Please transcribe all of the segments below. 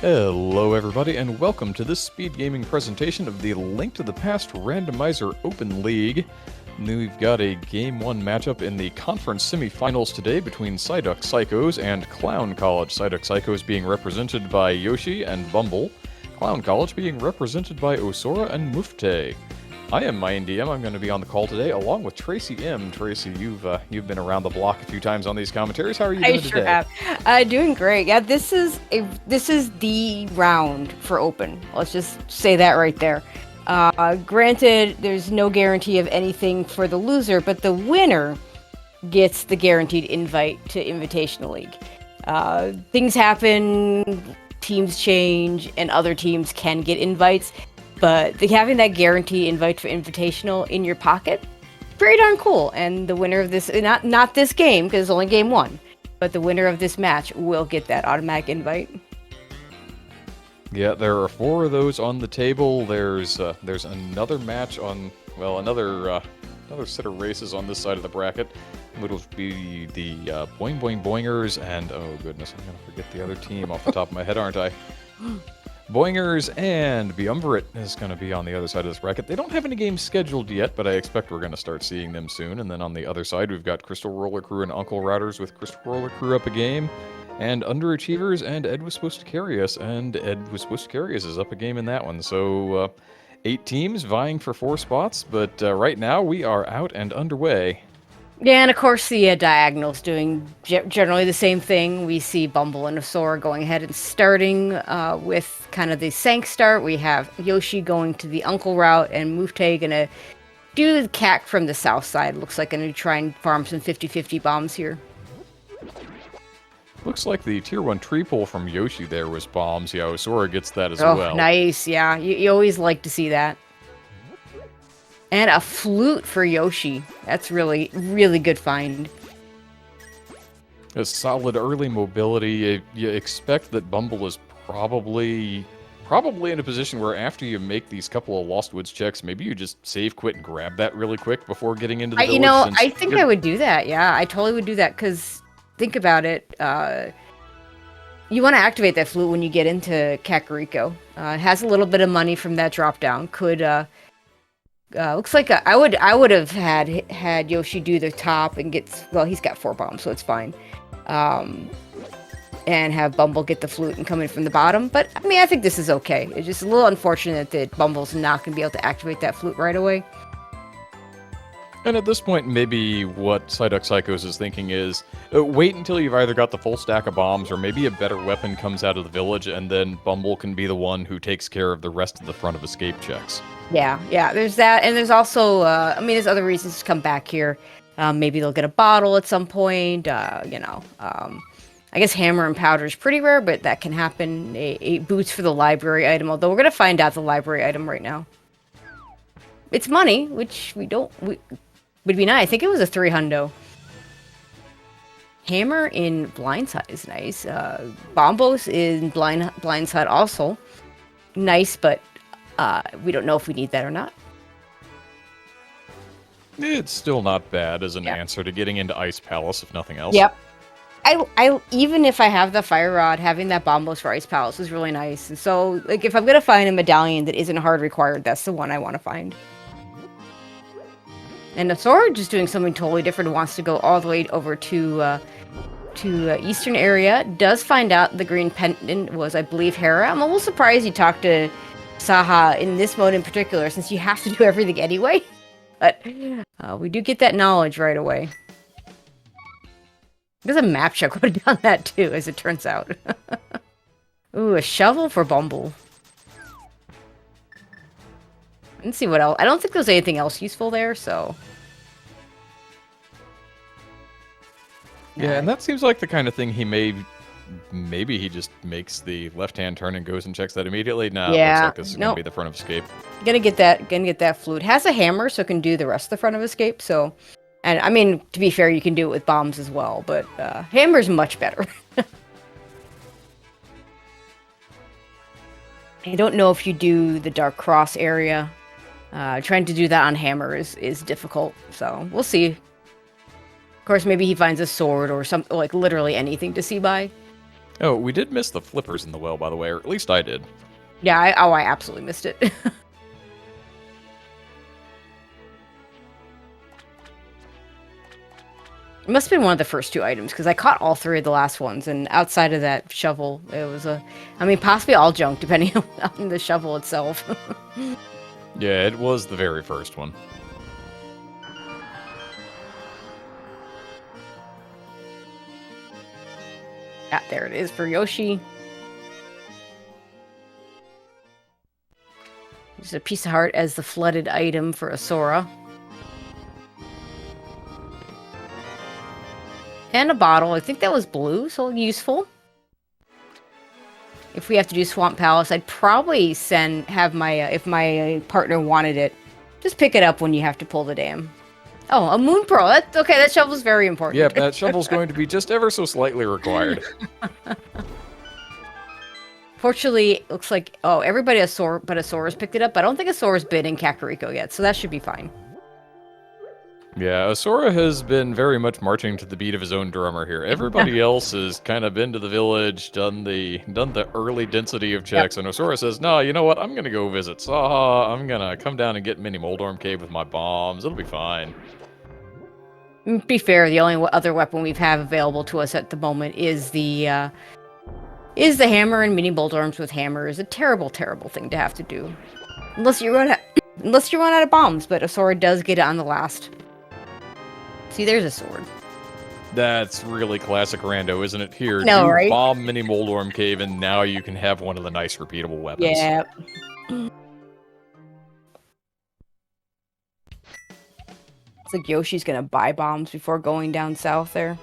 Hello everybody, and welcome to this Speed Gaming presentation of the Link to the Past Randomizer Open League. We've got a Game 1 matchup in the conference semifinals today between Psyduck-Psychos and Clown College. Psyduck-Psychos being represented by Yoshi and Bumble, Clown College being represented by Osora and Mufte. I am Mayan DM. I'm going to be on the call today, along with Tracy M. Tracy, you've been around the block a few times on these commentaries. How are you doing today? I sure have. Doing great. Yeah, this is the round for Open. Let's just say that right there. Granted, there's no guarantee of anything for the loser, but the winner gets the guaranteed invite to Invitational League. Things happen, teams change, and other teams can get invites. But having that guaranteed invite for Invitational in your pocket, pretty darn cool. And the winner of this, not this game, because it's only game 1, but the winner of this match will get that automatic invite. Yeah, there are 4 of those on the table. There's another match on, well, another set of races on this side of the bracket, which will be the Boing Boing Boingers and, oh goodness, I'm going to forget the other team off the top of my head, aren't I? Boingers and Biumvirate is going to be on the other side of this bracket. They don't have any games scheduled yet, but I expect we're going to start seeing them soon. And then on the other side, we've got Crystal Roller Crew and Uncle Routers with Crystal Roller Crew up a game. And Underachievers and Ed Was Supposed to Carry Us, and Ed Was Supposed to Carry Us is up a game in that one. So 8 teams vying for 4 spots, but right now we are out and underway. Yeah, and of course the diagonals doing generally the same thing. We see Bumble and Osora going ahead and starting with kind of the Sank start. We have Yoshi going to the Uncle route, and Mufte gonna do the CAC from the south side. Looks like gonna try and farm some 50-50 bombs here. Looks like the tier 1 tree pull from Yoshi there was bombs. Yeah, Osora gets that as well. Oh, nice. Yeah, you always like to see that. And a flute for Yoshi. That's really, really good find. A solid early mobility. You expect that Bumble is probably in a position where after you make these couple of Lost Woods checks, maybe you just save, quit, and grab that really quick before getting into the village. I think I would do that. Yeah, I totally would do that, because think about it. You want to activate that flute when you get into Kakariko. It has a little bit of money from that drop down. Looks like I would have had Yoshi do the top and he's got 4 bombs, so it's fine. And have Bumble get the flute and come in from the bottom. But I mean, I think this is okay. It's just a little unfortunate that Bumble's not going to be able to activate that flute right away. And at this point, maybe what Psyduck-Psychos is thinking is, wait until you've either got the full stack of bombs, or maybe a better weapon comes out of the village, and then Bumble can be the one who takes care of the rest of the front of escape checks. Yeah, there's that, and there's also, there's other reasons to come back here. Maybe they'll get a bottle at some point, I guess hammer and powder is pretty rare, but that can happen. A boots for the library item, although we're going to find out the library item right now. It's money, which would be nice. I think it was a 300. Hammer in Blindside is nice. Bombos in Blindside also nice, but we don't know if we need that or not. It's still not bad as an answer to getting into Ice Palace, if nothing else. Yep. I even if I have the Fire Rod, having that Bombos for Ice Palace is really nice. And so, like, if I'm gonna find a medallion that isn't hard required, that's the one I want to find. And Osora just doing something totally different, wants to go all the way over to eastern area. Does find out the green pendant was, I believe, Hera. I'm a little surprised you talked to Saha in this mode in particular, since you have to do everything anyway. But we do get that knowledge right away. There's a map check would have done that too, as it turns out. Ooh, a shovel for Bumble. Let's see what else. I don't think there's anything else useful there, so. Yeah, and that seems like the kind of thing maybe he just makes the left-hand turn and goes and checks that immediately. Nah, yeah, looks like this is going to be the front of escape. Gonna get that flute. Has a hammer, so it can do the rest of the front of escape, so. And, I mean, to be fair, you can do it with bombs as well, but hammer's much better. I don't know if you do the Dark Cross area. Trying to do that on hammer is difficult, so we'll see. Of course, maybe he finds a sword or something, like literally anything to see by. Oh, we did miss the flippers in the well, by the way, or at least I did. Yeah, I absolutely missed it. It must have been one of the first 2 items, because I caught all 3 of the last ones, and outside of that shovel, it was I mean, possibly all junk, depending on the shovel itself. Yeah, it was the very first one. Yeah, there it is for Yoshi. Just a piece of heart as the flooded item for a Sora. And a bottle. I think that was blue, so useful. If we have to do Swamp Palace, I'd probably have my, if my partner wanted it, just pick it up when you have to pull the dam. Oh, a Moon Pearl. Okay, that shovel's very important. Yep, that shovel's going to be just ever so slightly required. Fortunately, it looks like, oh, everybody but Asora's picked it up. I don't think Asora's been in Kakariko yet, so that should be fine. Yeah, Asura has been very much marching to the beat of his own drummer here. Everybody else has kind of been to the village, done the early density of checks, and Asura says, "No, you know what? I'm gonna go visit Saha. I'm gonna come down and get Mini Moldorm Cave with my bombs. It'll be fine." To be fair, the only other weapon we have available to us at the moment is the hammer, and Mini Moldorms with hammer is a terrible, terrible thing to have to do, unless you run out of bombs. But Asura does get it on the last. See, there's a sword. That's really classic Rando, isn't it? Here, No, do right? bomb Mini Moldorm Cave, and now you can have one of the nice repeatable weapons. Yeah. It's like Yoshi's gonna buy bombs before going down south there.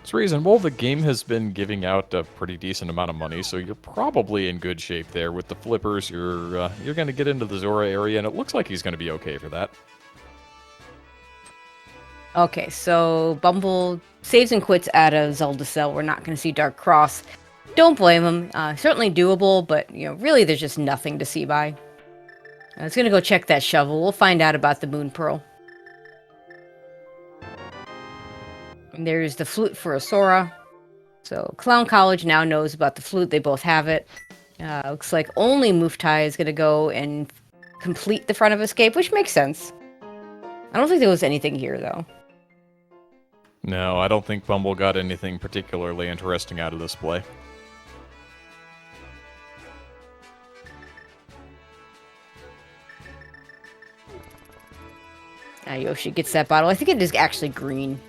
It's reasonable. The game has been giving out a pretty decent amount of money, so you're probably in good shape there. With the flippers, you're going to get into the Zora area, and it looks like he's going to be okay for that. Okay, so Bumble saves and quits out of Zelda Cell. We're not going to see Dark Cross. Don't blame him. Certainly doable, but really there's just nothing to see by. I was going to go check that shovel. We'll find out about the Moon Pearl. And there's the flute for Asura. So Clown College now knows about the flute. They both have it. Looks like only Muftai is going to go and complete the front of escape, which makes sense. I don't think there was anything here, though. No, I don't think Bumble got anything particularly interesting out of this play. Yoshi gets that bottle. I think it is actually green.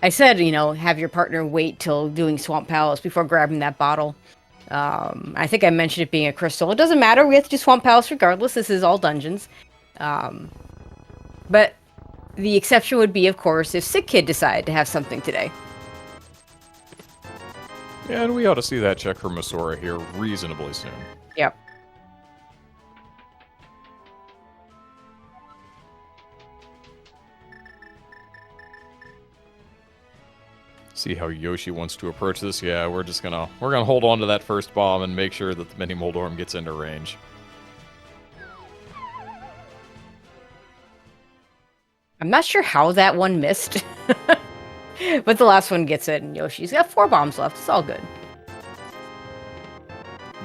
I said, have your partner wait till doing Swamp Palace before grabbing that bottle. I think I mentioned it being a crystal. It doesn't matter. We have to do Swamp Palace regardless. This is all dungeons. But the exception would be, of course, if Sick Kid decided to have something today. Yeah, and we ought to see that check from Asura here reasonably soon. Yep. See how Yoshi wants to approach this. Yeah, we're gonna hold on to that first bomb and make sure that the Mini Moldorm gets into range. I'm not sure how that one missed. But the last one gets it, and Yoshi's got 4 bombs left. It's all good.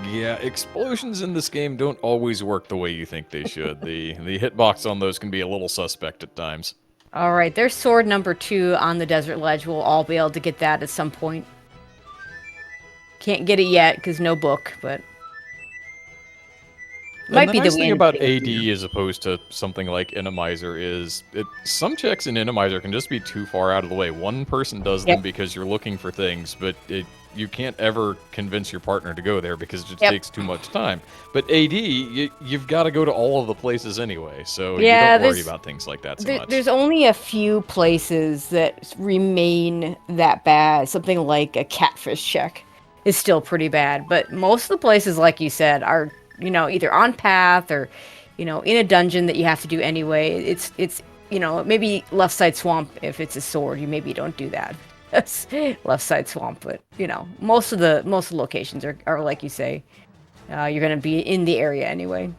Yeah, explosions in this game don't always work the way you think they should. The hitbox on those can be a little suspect at times. All right, there's sword number 2 on the desert ledge. We'll all be able to get that at some point. Can't get it yet because no book, but might be the nice thing about AD as opposed to something like Randomizer is some checks in Randomizer can just be too far out of the way. One person does them because you're looking for things, but you can't ever convince your partner to go there because it just takes too much time. But AD, you've got to go to all of the places anyway, so you don't worry about things like that so much. There's only a few places that remain that bad. Something like a catfish check is still pretty bad, but most of the places, like you said, are either on path or in a dungeon that you have to do anyway. It's maybe left side swamp if it's a sword. You maybe don't do that. That's left side swamp, but most of the locations are like you say, you're going to be in the area anyway.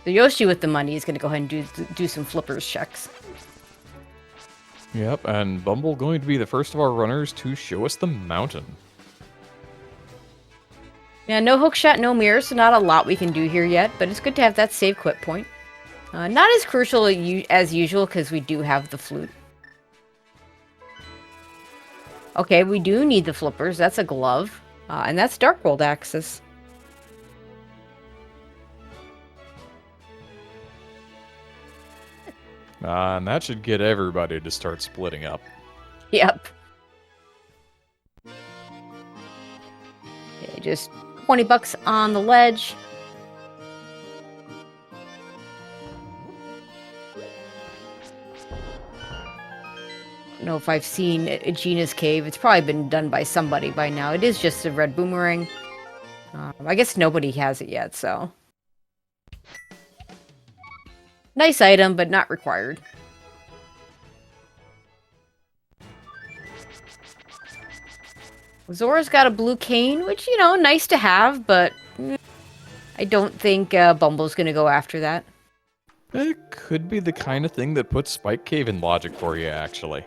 So Yoshi with the money is going to go ahead and do some flippers checks. Yep, and Bumble going to be the first of our runners to show us the mountain. Yeah, no hook shot, no mirror, so not a lot we can do here yet, but it's good to have that save quit point. Not as crucial as usual, because we do have the flute. Okay, we do need the flippers. That's a glove. And that's Dark World access. And that should get everybody to start splitting up. Yep. Okay, just 20 bucks on the ledge. I don't know if I've seen Gina's Cave. It's probably been done by somebody by now. It is just a red boomerang. I guess nobody has it yet, so. Nice item, but not required. Zora's got a blue cane, which, you know, nice to have, but I don't think Bumble's gonna go after that. It could be the kind of thing that puts Spike Cave in logic for you, actually.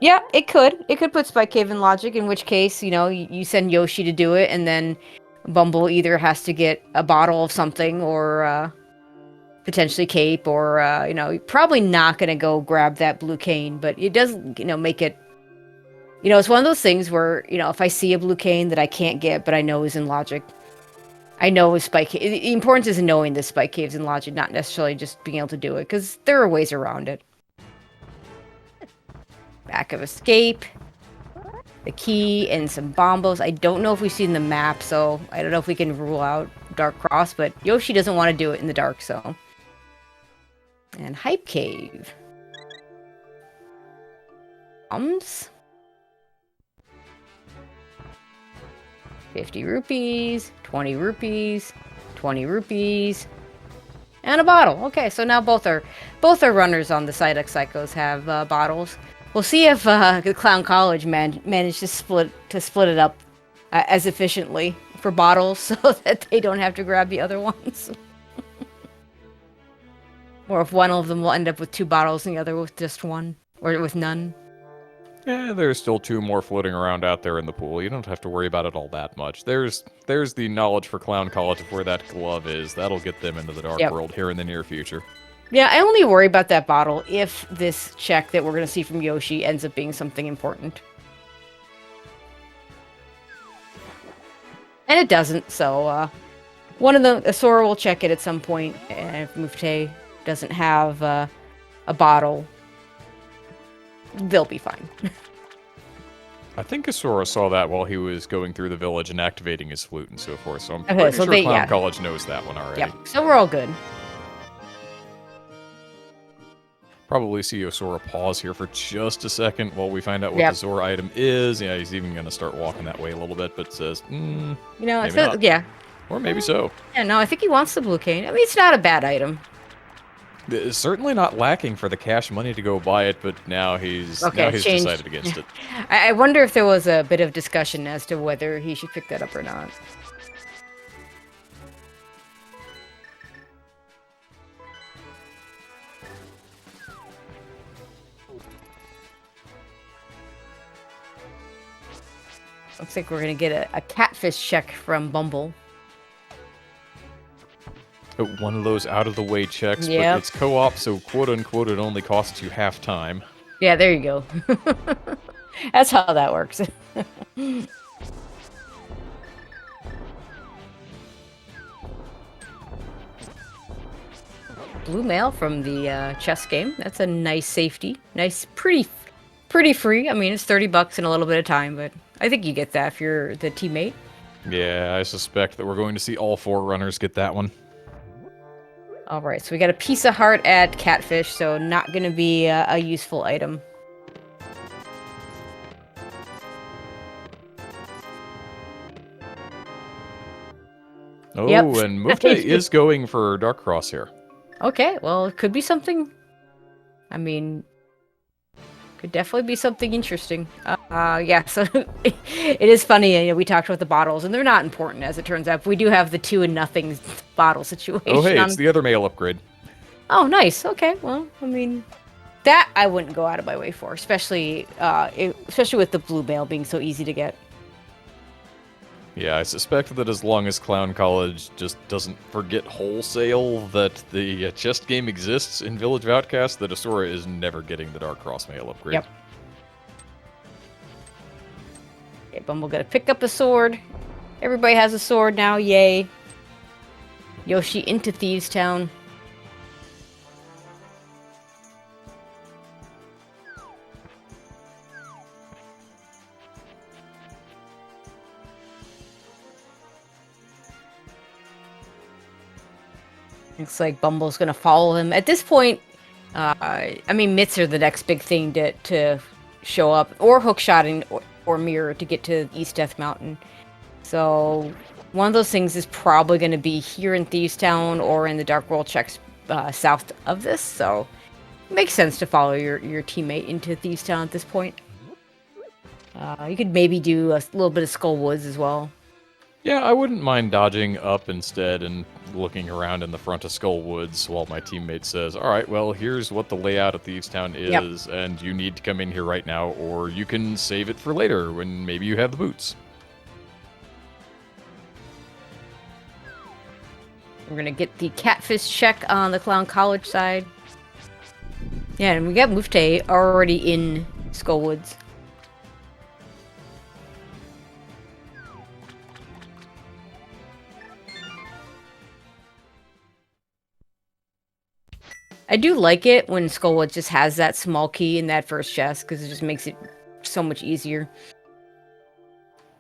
Yeah, it could. It could put Spike Cave in logic, in which case, you know, you send Yoshi to do it, and then Bumble either has to get a bottle of something, or potentially Cape, or, you know, probably not gonna go grab that blue cane, but it does, you know, make it. You know, it's one of those things where, you know, if I see a blue cane that I can't get, but I know is in logic, I know is Spike Cave. The importance is in knowing the Spike Cave's in logic, not necessarily just being able to do it, because there are ways around it. Back of escape, the key, and some bombos. I don't know if we've seen the map, so I don't know if we can rule out Dark Cross, but Yoshi doesn't want to do it in the dark, so. And Hype Cave. 50 rupees, 20 rupees, 20 rupees, and a bottle. Okay, so now both our runners on the Psyduck-Psychos have bottles. We'll see if the Clown College managed to split it up as efficiently for bottles, so that they don't have to grab the other ones. Or if one of them will end up with 2 bottles and the other with just 1, or with none. Yeah, there's still 2 more floating around out there in the pool. You don't have to worry about it all that much. There's the knowledge for Clown College of where that glove is. That'll get them into the Dark World here in the near future. Yeah, I only worry about that bottle if this check that we're going to see from Yoshi ends up being something important. And it doesn't, so one of the Sora will check it at some point, and if Mufte doesn't have a bottle, they'll be fine. I think Asura saw that while he was going through the village and activating his flute and so forth, so I'm pretty sure Clown College knows that one already. Yep, so we're all good. Probably see Osora pause here for just a second while we find out what the Zora item is. Yeah, he's even going to start walking that way a little bit, but says, you know, maybe not. Yeah. Or maybe so. Yeah, no, I think he wants the blue cane. I mean, it's not a bad item. It's certainly not lacking for the cash money to go buy it, but now he's decided against it. I wonder if there was a bit of discussion as to whether he should pick that up or not. Looks like we're gonna get a catfish check from Bumble. One of those out-of-the-way checks, but it's co-op, so quote-unquote it only costs you half time. Yeah, there you go. That's how that works. Blue mail from the chess game. That's a nice safety. Nice, pretty free. I mean, it's 30 bucks and a little bit of time, but I think you get that if you're the teammate. Yeah, I suspect that we're going to see all 4 runners get that one. All right, so we got a piece of heart at Catfish, so not going to be a useful item. Oh, and Mufte is going for Dark Cross here. Okay, well, it could be something. I mean, could definitely be something interesting. Yeah, so it is funny. You know, we talked about the bottles, and they're not important as it turns out. But we do have the 2 and nothing bottle situation. Oh, hey, it's the other mail upgrade. Oh, nice. Okay, well, I mean, that I wouldn't go out of my way for, especially especially with the blue mail being so easy to get. Yeah, I suspect that as long as Clown College just doesn't forget wholesale that the chest game exists in Village of Outcasts, that Asura is never getting the Dark Cross mail upgrade. Yep. Okay, Bumble gotta pick up a sword. Everybody has a sword now, yay. Yoshi into Thieves Town. Looks like Bumble's gonna follow him. At this point, I mean, mitts are the next big thing to show up, or hookshotting or mirror to get to East Death Mountain. So one of those things is probably going to be here in Thieves Town or in the Dark World checks south of this. So it makes sense to follow your teammate into Thieves Town at this point. You could maybe do a little bit of Skull Woods as well. Yeah, I wouldn't mind dodging up instead and looking around in the front of Skull Woods while my teammate says, alright, well, here's what the layout of Thieves Town is, and you need to come in here right now, or you can save it for later when maybe you have the boots. We're going to get the Catfish check on the Clown College side. Yeah, and we got Mufte already in Skull Woods. I do like it when Skullwood just has that small key in that first chest, because it just makes it so much easier.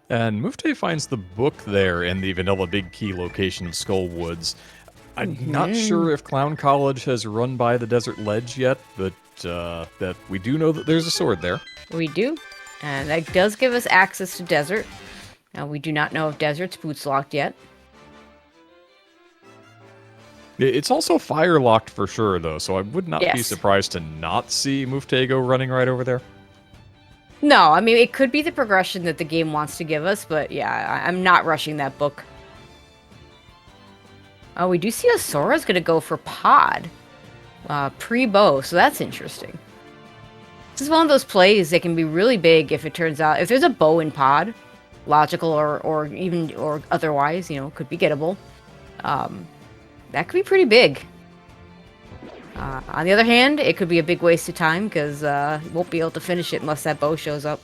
And Mufte finds the book there in the Vanilla Big Key location of Skull Woods. I'm not sure if Clown College has run by the Desert Ledge yet, but that we do know that there's a sword there. We do, and that does give us access to Desert. Now, we do not know if Desert's boots locked yet. It's also fire locked for sure, though, so I would not be surprised to not see Muftego running right over there. No, I mean, it could be the progression that the game wants to give us, but yeah, I'm not rushing that book. Oh, we do see Asora's going to go for Pod. Pre-bow, so that's interesting. This is one of those plays that can be really big if it turns out, if there's a bow in Pod, logical or even otherwise, you know, could be gettable. That could be pretty big. On the other hand, it could be a big waste of time because you won't be able to finish it unless that bow shows up.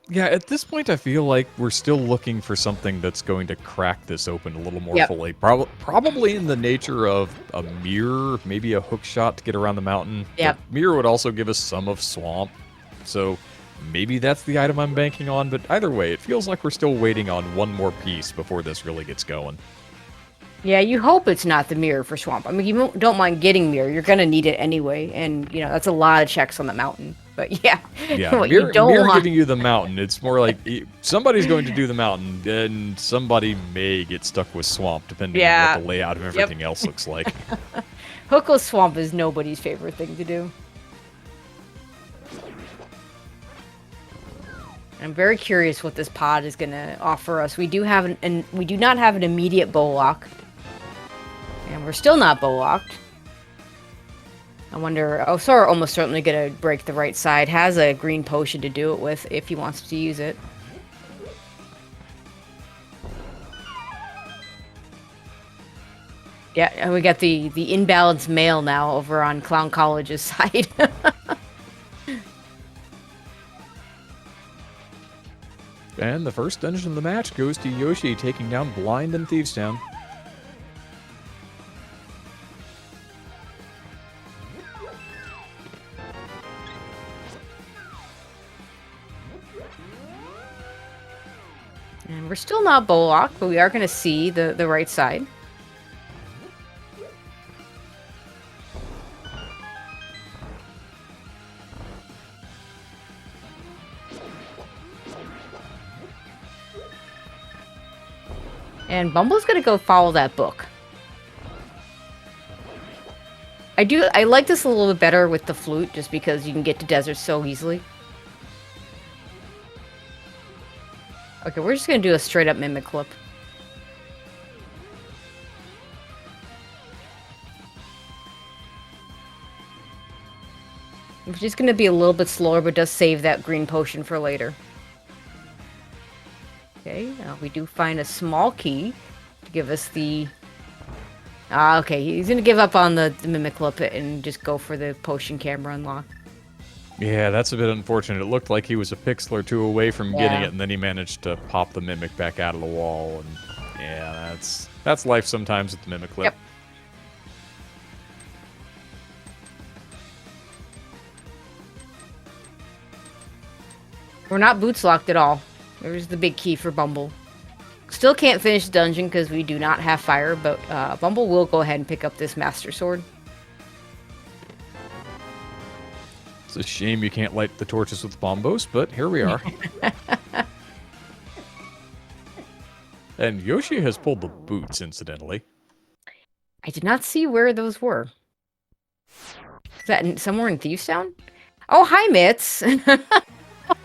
Yeah, at this point I feel like we're still looking for something that's going to crack this open a little more fully. Probably in the nature of a mirror, maybe a hook shot to get around the mountain. Yep. The mirror would also give us some of Swamp. So maybe that's the item I'm banking on, but either way, it feels like we're still waiting on one more piece before this really gets going. Yeah, you hope it's not the mirror for Swamp. I mean, you don't mind getting mirror. You're going to need it anyway, and, you know, that's a lot of checks on the mountain. But, yeah, what mirror, you don't mirror want... giving you the mountain, it's more like somebody's going to do the mountain, and somebody may get stuck with Swamp, depending on what the layout of everything else looks like. Hookless Swamp is nobody's favorite thing to do. I'm very curious what this pod is going to offer us. We do not have an immediate bow lock. And we're still not bow locked. I wonder, Sora almost certainly going to break the right side. Has a green potion to do it with if he wants to use it. Yeah, and we got the imbalanced mail now over on Clown College's side. And the first dungeon of the match goes to Yoshi taking down Blind in Thieves Town. And we're still not bow locked, but we are going to see the right side. And Bumble's gonna go follow that book. I like this a little bit better with the flute, just because you can get to deserts so easily. Okay, we're just gonna do a straight up mimic clip. Which is gonna be a little bit slower, but does save that green potion for later. Okay, now we do find a small key to give us the... okay, he's gonna give up on the mimic clip and just go for the potion camera unlock. Yeah, that's a bit unfortunate. It looked like he was a pixel or two away from getting it, and then he managed to pop the mimic back out of the wall. And yeah, that's life sometimes with the mimic clip. Yep. We're not boots locked at all. There's the big key for Bumble. Still can't finish the dungeon because we do not have fire, but Bumble will go ahead and pick up this Master Sword. It's a shame you can't light the torches with bombos, but here we are. And Yoshi has pulled the boots, incidentally. I did not see where those were. Is that somewhere in Thieves Town? Oh, hi, Mitz!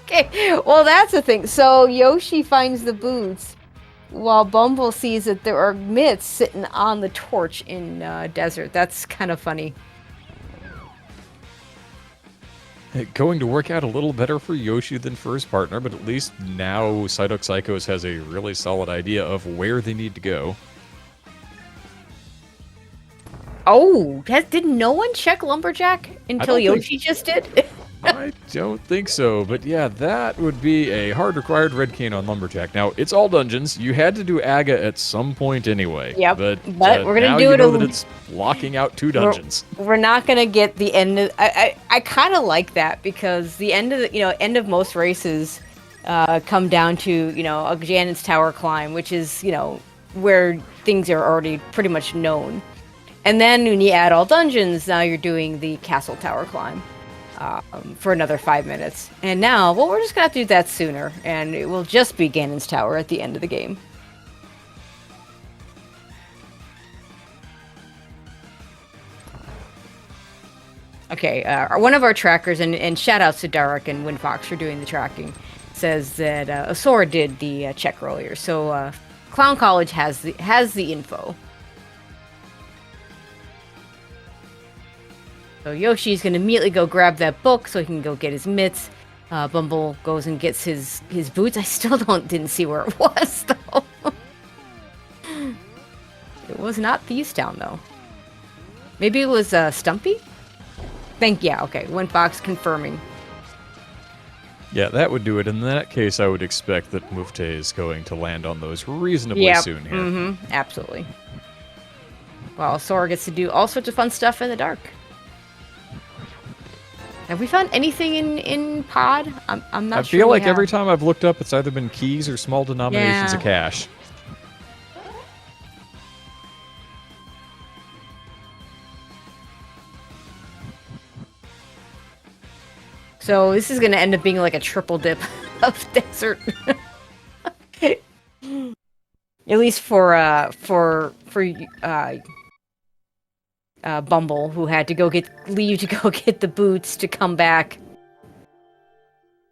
Okay, well, that's the thing. So Yoshi finds the boots, while Bumble sees that there are mitts sitting on the torch in desert. That's kind of funny. Going to work out a little better for Yoshi than for his partner, but at least now Psyduck-Psychos has a really solid idea of where they need to go. Oh, did no one check Lumberjack until Yoshi just did? I don't think so, but yeah, that would be a hard required red cane on Lumberjack. Now, it's all dungeons. You had to do Aga at some point anyway. Yep, but we're gonna now do you it. know that it's locking out 2 dungeons. We're not gonna get the end of. I kind of like that, because the end of end of most races come down to a Janet's Tower climb, which is where things are already pretty much known, and then when you add all dungeons, now you're doing the Castle Tower climb. For another 5 minutes. And now, well, we're just gonna have to do that sooner, and it will just be Ganon's Tower at the end of the game. Okay, one of our trackers, and shout outs to Dark and Windfox for doing the tracking, says that Asora did the check earlier, so Clown College has the info. So Yoshi's gonna immediately go grab that book so he can go get his mitts. Bumble goes and gets his boots. I still didn't see where it was though. It was not Thieves Town though. Maybe it was Stumpy? Okay, Windfox confirming. Yeah, that would do it. In that case, I would expect that Mufte is going to land on those reasonably soon here. Mm-hmm, absolutely. Well, Sora gets to do all sorts of fun stuff in the dark. Have we found anything in Pod? I'm not sure. I feel like every time I've looked up, it's either been keys or small denominations of cash. So this is going to end up being like a triple dip of desert. At least for Bumble, who had to leave to go get the boots to come back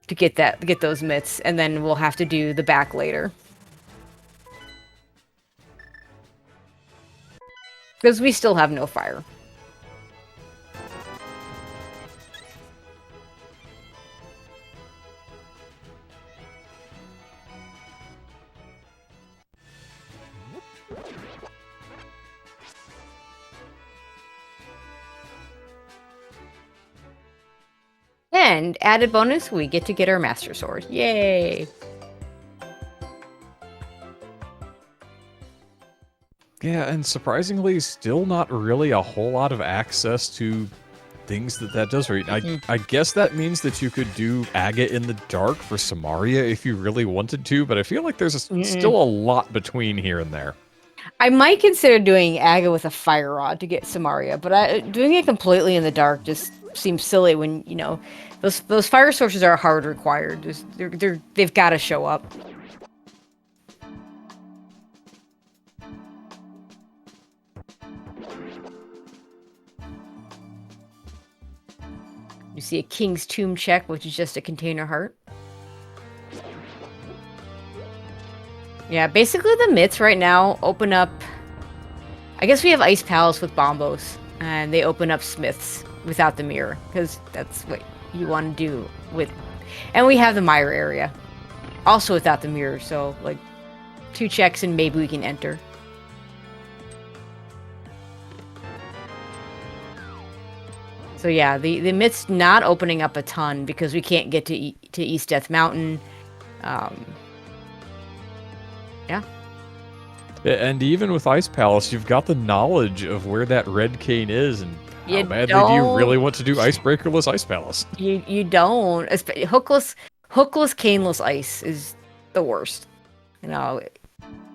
to get those mitts, and then we'll have to do the back later. Because we still have no fire. And added bonus, we get to get our Master Sword. Yay! Yeah, and surprisingly, still not really a whole lot of access to things that does for you. I guess that means that you could do Aga in the dark for Samaria if you really wanted to, but I feel like there's still a lot between here and there. I might consider doing Aga with a fire rod to get Samaria, but doing it completely in the dark just seems silly when, those fire sources are hard required. They've got to show up. You see a King's Tomb check, which is just a container heart. Yeah, basically the mitts right now open up... I guess we have Ice Palace with Bombos, and they open up Smiths without the mirror, because that's what you want to do with... And we have the Mire area, also without the mirror, so, like, 2 checks and maybe we can enter. So yeah, the mitts not opening up a ton because we can't get to East Death Mountain. Yeah. And even with Ice Palace, you've got the knowledge of where that red cane is, and how badly do you really want to do Icebreakerless Ice Palace? You don't. Hookless, caneless ice is the worst. You know,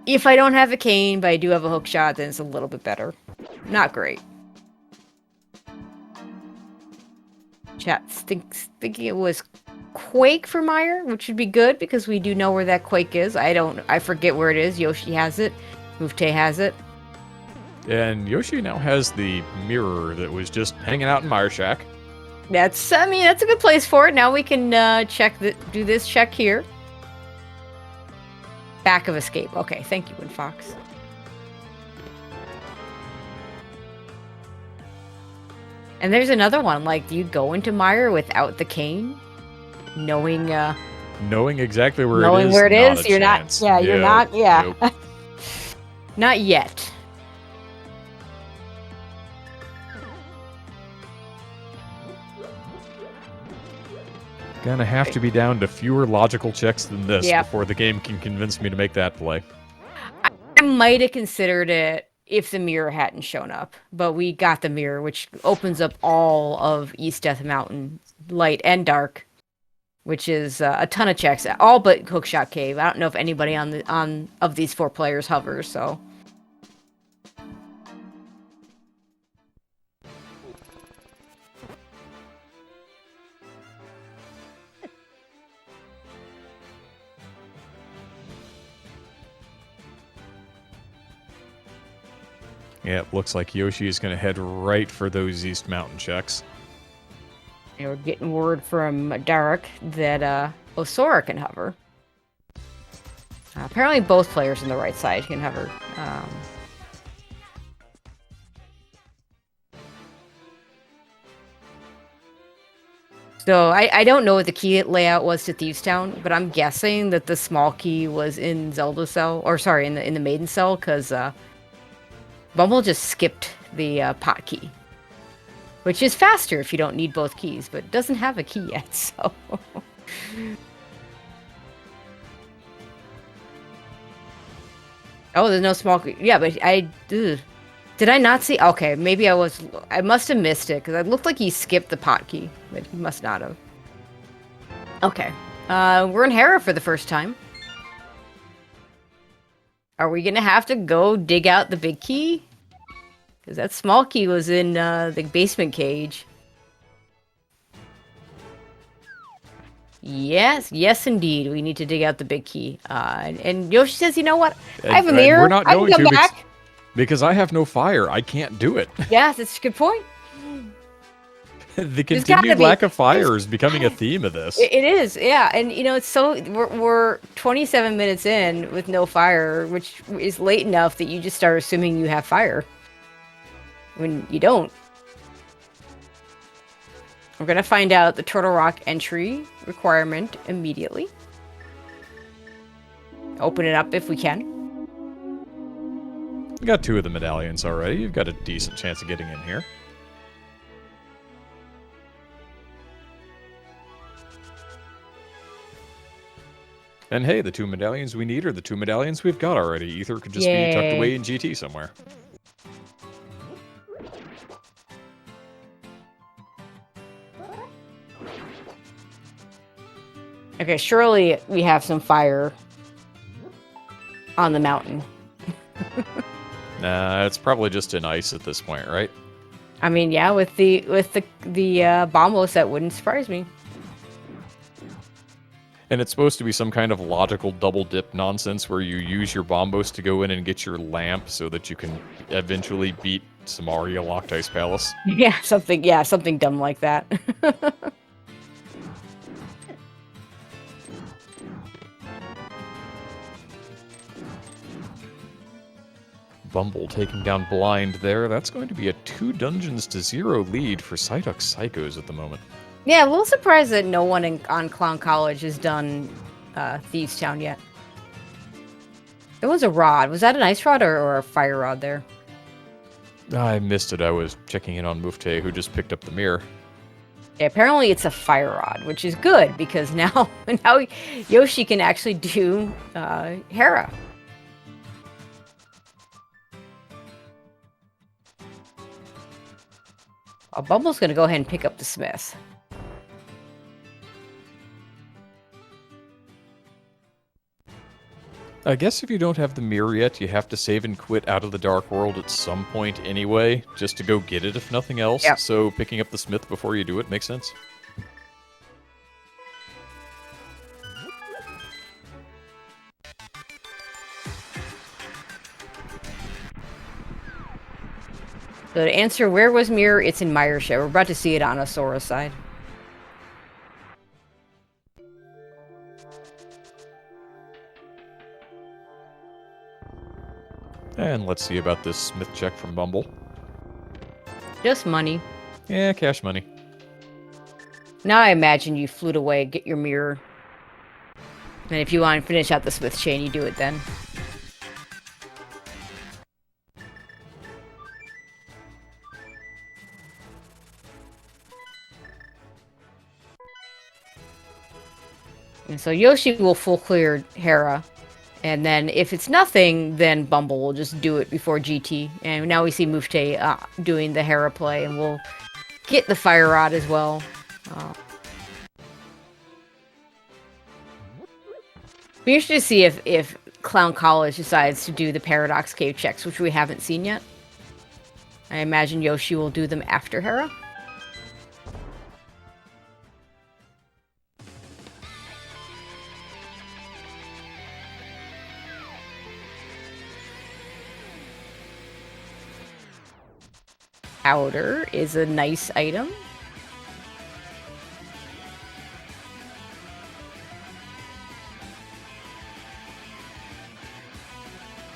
if I don't have a cane, but I do have a hook shot, then it's a little bit better. Not great. Chat thinking it was Quake for Mire, which would be good because we do know where that Quake is. I forget where it is. Yoshi has it. Mufte has it. And Yoshi now has the mirror that was just hanging out in Mire Shack. That's a good place for it. Now we can do this check here. Back of escape. Okay, thank you, WinFox. And there's another one, like, do you go into Mire without the cane? Knowing exactly where it is. Knowing where it is, you're chance. not, yeah, you're not, yeah. Nope. Not yet. Gonna have to be down to fewer logical checks than this Yeah. before the game can convince me to make that play. I might have considered it if the mirror hadn't shown up, but we got the mirror, which opens up all of East Death Mountain, light and dark, which is a ton of checks, all but Hookshot Cave. I don't know if anybody of these 4 players hovers, so. Yeah, it looks like Yoshi is going to head right for those East Mountain checks. And we're getting word from Derek that Osora can hover. Apparently both players on the right side can hover. So I don't know what the key layout was to Thieves Town, but I'm guessing that the small key was in Zelda Cell, or sorry, in the Maiden Cell, because Bumble just skipped the pot key, which is faster if you don't need both keys, but it doesn't have a key yet, so. Oh, there's no small key. Yeah, but did I not see? Okay, maybe I must have missed it, because it looked like he skipped the pot key, but he must not have. Okay, we're in Hera for the first time. Are we gonna have to go dig out the big key? Because that small key was in the basement cage. Yes, indeed. We need to dig out the big key. And Yoshi says, you know what? I have a mirror. We're not I going can come to back. because I have no fire. I can't do it. Yeah, that's a good point. The continued lack of fire is becoming a theme of this. It is, yeah. And, you know, it's so... We're 27 minutes in with no fire, which is late enough that you just start assuming you have fire. When you don't. We're going to find out the Turtle Rock entry requirement immediately. Open it up if we can. You got 2 of the medallions already. You've got a decent chance of getting in here. And hey, the 2 medallions we need are the 2 medallions we've got already. Ether could just be tucked away in GT somewhere. Okay, surely we have some fire on the mountain. Nah, it's probably just in ice at this point, right? I mean, yeah, with the bombos, that wouldn't surprise me. And it's supposed to be some kind of logical double dip nonsense where you use your bombos to go in and get your lamp so that you can eventually beat Samaria locked Ice Palace. Yeah, something dumb like that. Bumble taking down Blind there. That's going to be a 2 dungeons to 0 lead for Psyduck-Psychos at the moment. Yeah, a little surprised that no one on Clown College has done Thieves Town yet. It was a rod. Was that an ice rod or a fire rod there? I missed it. I was checking in on Mufte, who just picked up the mirror. Yeah, apparently it's a fire rod, which is good because now Yoshi can actually do Hera. Bumble's gonna go ahead and pick up the Smith. I guess if you don't have the mirror yet, you have to save and quit out of the Dark World at some point anyway, just to go get it if nothing else. Yep. So picking up the Smith before you do it makes sense. So to answer where was mirror, it's in Meyershire. We're about to see it on Asora's side. And let's see about this Smith check from Bumble. Just money. Yeah, cash money. Now I imagine you flew away, get your mirror. And if you want to finish out the Smith chain, you do it then. And so Yoshi will full clear Hera. And then if it's nothing, then Bumble will just do it before GT. And now we see Mufte doing the Hera play, and we'll get the Fire Rod as well. Be interested to see if Clown College decides to do the Paradox Cave checks, which we haven't seen yet. I imagine Yoshi will do them after Hera. Powder is a nice item.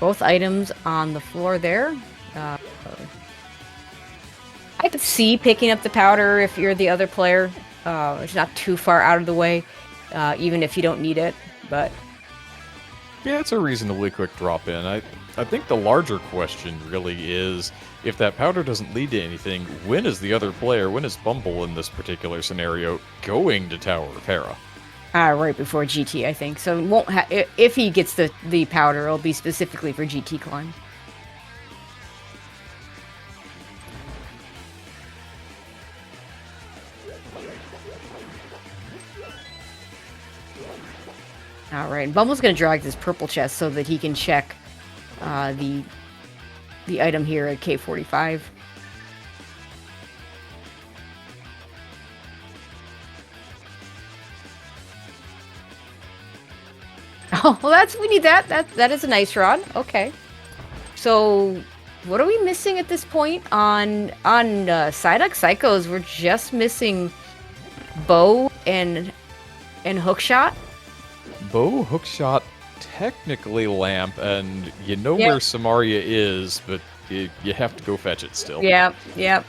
Both items on the floor there. I could see picking up the powder if you're the other player. It's not too far out of the way, even if you don't need it, but... Yeah, it's a reasonably quick drop in. I think the larger question really is, if that powder doesn't lead to anything, when is the other player, when is Bumble in this particular scenario, going to Tower of Hera? Right before GT, I think. So it won't if he gets the powder, it'll be specifically for GT climb. Alright, and Bumble's gonna drag this purple chest so that he can check the item here at K45. Oh, well, we need that. That is a nice rod. Okay. So, what are we missing at this point on Psyduck-Psychos? We're just missing bow and hookshot. Bow, hookshot, technically lamp, and you know where Samaria is, but you have to go fetch it still. Yep. You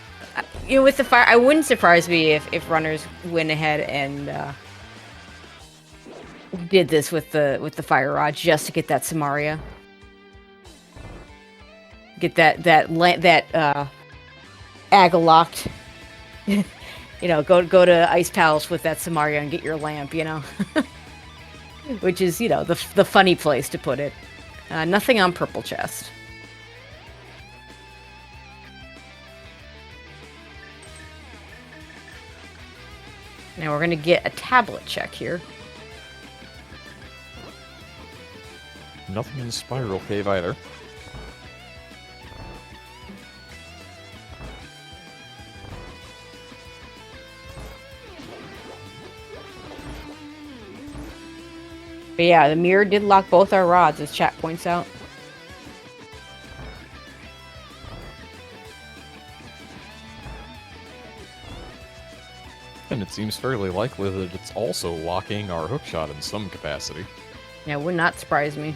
know, with the fire, I wouldn't surprise me if runners went ahead and did this with the fire rod just to get that Samaria. Get that Aga locked. You know, go to Ice Palace with that Samaria and get your lamp, you know. Which is, you know, the funny place to put it. Nothing on purple chest. Now we're going to get a tablet check here. Nothing in Spiral Cave either. But yeah, the mirror did lock both our rods, as chat points out. And it seems fairly likely that it's also locking our hookshot in some capacity. Yeah, would not surprise me.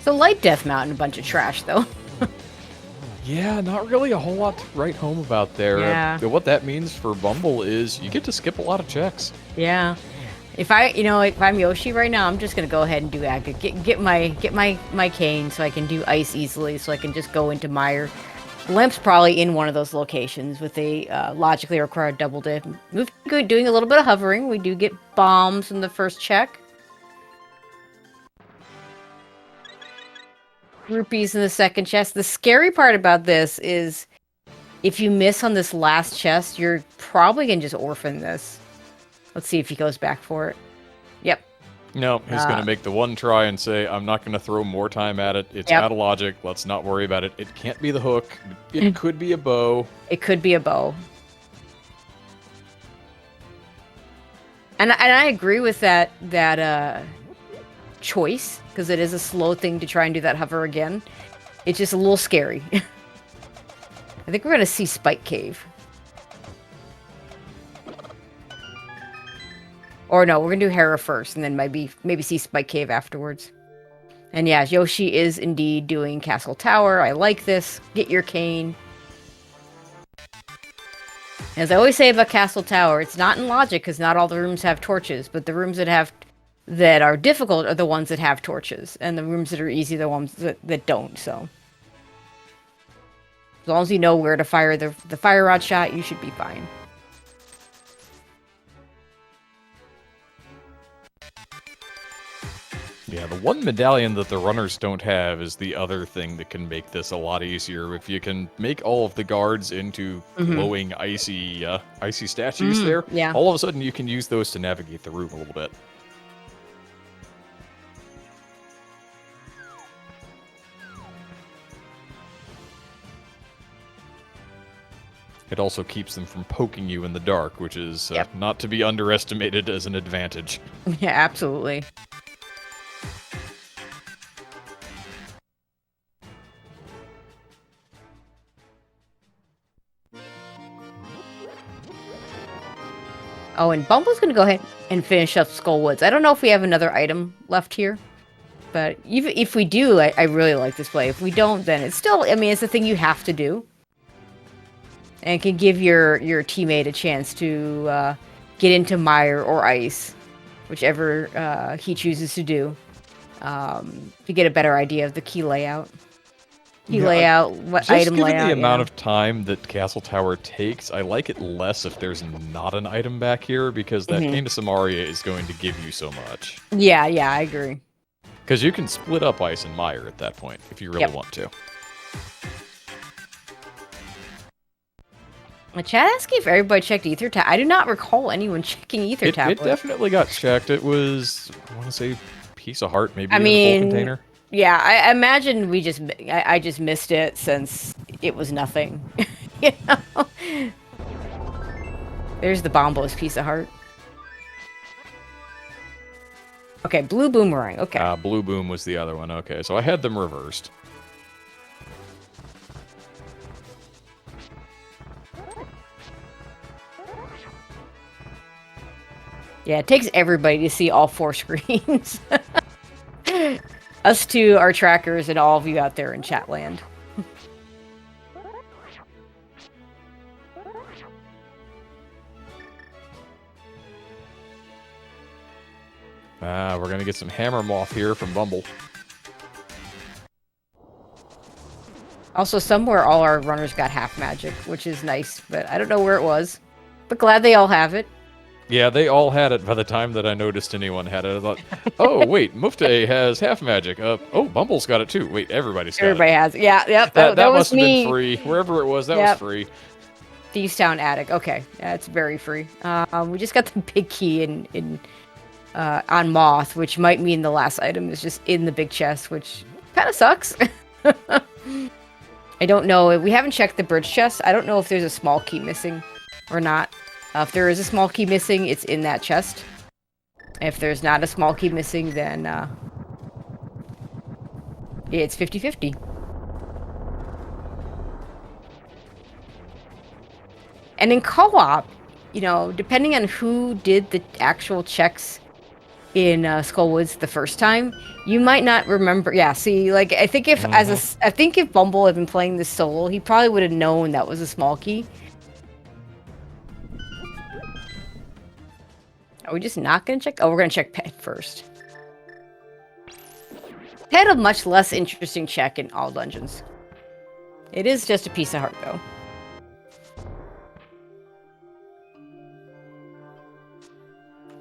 So light death mountain, a bunch of trash though. Yeah, not really a whole lot to write home about there. Yeah. But what that means for Bumble is you get to skip a lot of checks. Yeah. If I'm Yoshi right now, I'm just gonna go ahead and do active. Get my cane so I can do ice easily, so I can just go into mire. Lamp's probably in one of those locations with a logically required double dip. Doing a little bit of hovering. We do get bombs in the first check. Rupees in the second chest. The scary part about this is if you miss on this last chest, you're probably gonna just orphan this. Let's see if he goes back for it. Yep. No, he's going to make the one try and say, I'm not going to throw more time at it. It's Yep. out of logic. Let's not worry about it. It can't be the hook. It could be a bow. It could be a bow. And I agree with that choice, because it is a slow thing to try and do that hover again. It's just a little scary. I think we're going to see Spike Cave. Or no, we're going to do Hera first, and then maybe see Spike Cave afterwards. And yeah, Yoshi is indeed doing Castle Tower. I like this. Get your cane. As I always say about Castle Tower, it's not in logic, because not all the rooms have torches, but the rooms that are difficult are the ones that have torches, and the rooms that are easy are the ones that don't, so. As long as you know where to fire the fire rod shot, you should be fine. Yeah, the one medallion that the runners don't have is the other thing that can make this a lot easier. If you can make all of the guards into glowing, icy statues there, yeah. all of a sudden you can use those to navigate the room a little bit. It also keeps them from poking you in the dark, which is not to be underestimated as an advantage. Yeah, absolutely. Oh, and Bumble's going to go ahead and finish up Skull Woods. I don't know if we have another item left here, but even if we do, I really like this play. If we don't, then it's still, I mean, it's a thing you have to do. And can give your teammate a chance to get into mire or ice, whichever he chooses to do, to get a better idea of the key layout. What item layout. Just given the amount of time that Castle Tower takes, I like it less if there's not an item back here, because that Cane of Samaria is going to give you so much. Yeah, I agree. Because you can split up ice and mire at that point, if you really want to. The chat asking if everybody checked Ether Tablet. I do not recall anyone checking Ether Tablet. It definitely got checked. It was, I want to say, Piece of Heart, maybe I mean, in the full container. Yeah, I imagine I just missed it since it was nothing. You know? There's the Bombos Piece of Heart. Okay, Blue Boomerang. Okay. Blue Boom was the other one. Okay, so I had them reversed. Yeah, it takes everybody to see all 4 screens. Us two, our trackers, and all of you out there in chat land. We're going to get some Hammer Moth here from Bumble. Also, somewhere all our runners got half magic, which is nice, but I don't know where it was. But glad they all have it. Yeah, they all had it by the time that I noticed anyone had it. I thought, oh, wait, Mufte has half magic. Oh, Bumble's got it too. Wait, everybody's got Everybody has it. Yeah, yep. That was must have me. been free. Wherever it was, that was free. Thievestown Attic. Okay, yeah, it's very free. We just got the big key on Moth, which might mean the last item is just in the big chest, which kind of sucks. I don't know. We haven't checked the bridge chest. I don't know if there's a small key missing or not. If there is a small key missing, it's in that chest. If there's not a small key missing, then it's 50-50. And in co-op, you know, depending on who did the actual checks in Skullwoods the first time, you might not remember. Yeah, see, like I think if I think if Bumble had been playing this solo, he probably would have known that was a small key. Are we just not gonna check? Oh, we're gonna check Pet first. Pet a much less interesting check in all dungeons. It is just a piece of heart, though.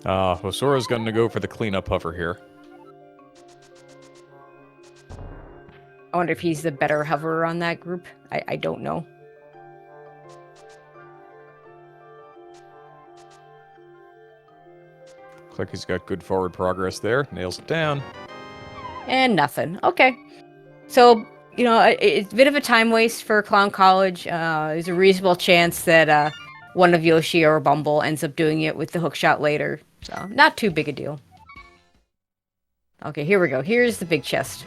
Hosora's gonna go for the cleanup hover here. I wonder if he's the better hoverer on that group. I don't know. Looks like he's got good forward progress there. Nails it down. And nothing. Okay. So, you know, it's a bit of a time waste for Clown College. There's a reasonable chance that one of Yoshi or Bumble ends up doing it with the hookshot later. So, not too big a deal. Okay, here we go. Here's the big chest.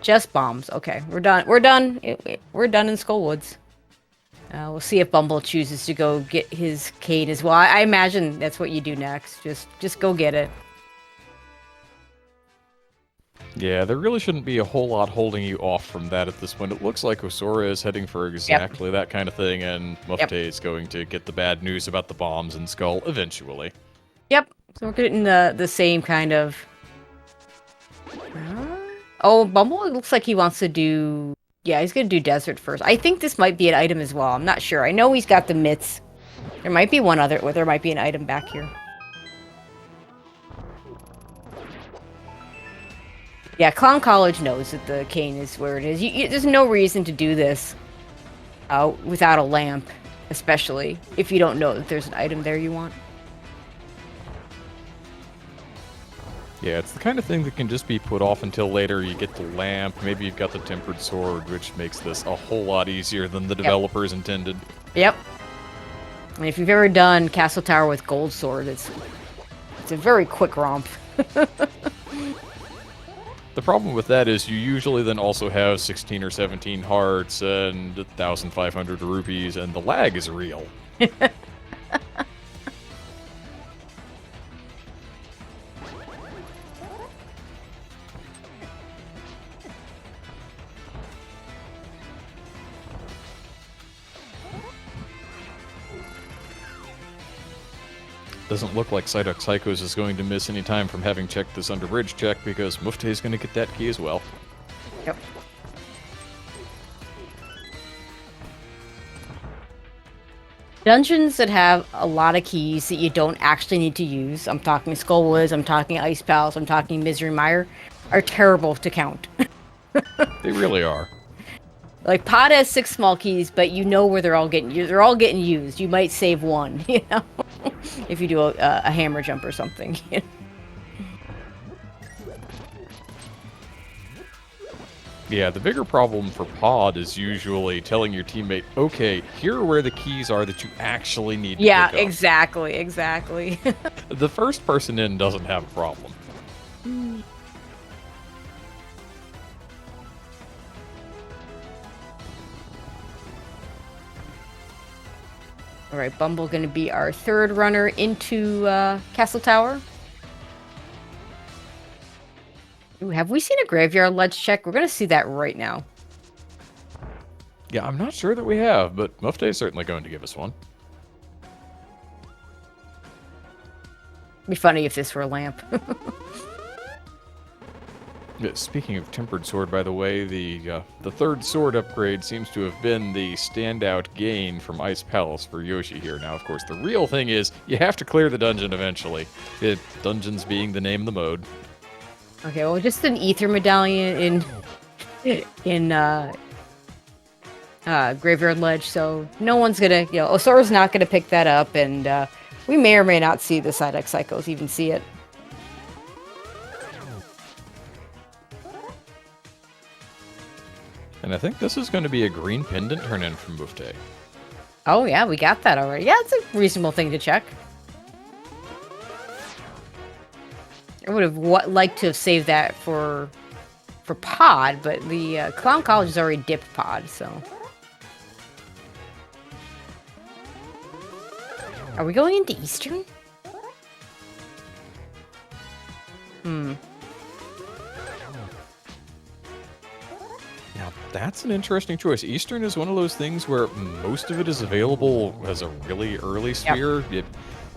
Just bombs. Okay, we're done. We're done. We're done in Skullwoods. We'll see if Bumble chooses to go get his cane as well. I imagine that's what you do next. Just go get it. Yeah, there really shouldn't be a whole lot holding you off from that at this point. It looks like Hosora is heading for exactly that kind of thing, and Mufte is going to get the bad news about the bombs in Skull eventually. Yep. So we're getting the same kind of... Oh, Bumble, it looks like he wants to do... Yeah, he's going to do Desert first. I think this might be an item as well. I'm not sure. I know he's got the mitts. There might be one other... Or there might be an item back here. Yeah, Clown College knows that the cane is where it is. There's no reason to do this without a lamp, especially if you don't know that there's an item there you want. Yeah, it's the kind of thing that can just be put off until later. You get the lamp, maybe you've got the tempered sword, which makes this a whole lot easier than the developers intended. Yep. And if you've ever done Castle Tower with Gold Sword, it's a very quick romp. The problem with that is you usually then also have 16 or 17 hearts and 1,500 rupees, and the lag is real. Doesn't look like Psyduck-Psychos is going to miss any time from having checked this under bridge check, because Mufte is going to get that key as well. Yep. Dungeons that have a lot of keys that you don't actually need to use, I'm talking Skullwoods, I'm talking Ice Palace, I'm talking Misery Mire, are terrible to count. They really are. Like, Pod has 6 small keys, but you know where they're all getting used. You might save one, you know, if you do a hammer jump or something. Yeah, the bigger problem for Pod is usually telling your teammate, okay, here are where the keys are that you actually need to pick up. exactly. The first person in doesn't have a problem. All right, Bumble going to be our third runner into Castle Tower. Ooh, have we seen a graveyard ledge check? We're going to see that right now. Yeah, I'm not sure that we have, but Mufte is certainly going to give us one. It'd be funny if this were a lamp. Speaking of tempered sword, by the way, the third sword upgrade seems to have been the standout gain from Ice Palace for Yoshi here. Now, of course, the real thing is you have to clear the dungeon eventually. Dungeons being the name of the mode. Okay, well, just an ether medallion in graveyard ledge, so no one's gonna, you know, Osora's not gonna pick that up, and we may or may not see the Psyduck-Psychos even see it. And I think this is going to be a green pendant turn-in from Mufte. Oh, yeah, we got that already. Yeah, it's a reasonable thing to check. I would have liked to have saved that for Pod, but the Clown College has already dipped Pod, so... Are we going into Eastern? Hmm. Now, that's an interesting choice. Eastern is one of those things where most of it is available as a really early sphere. Yep.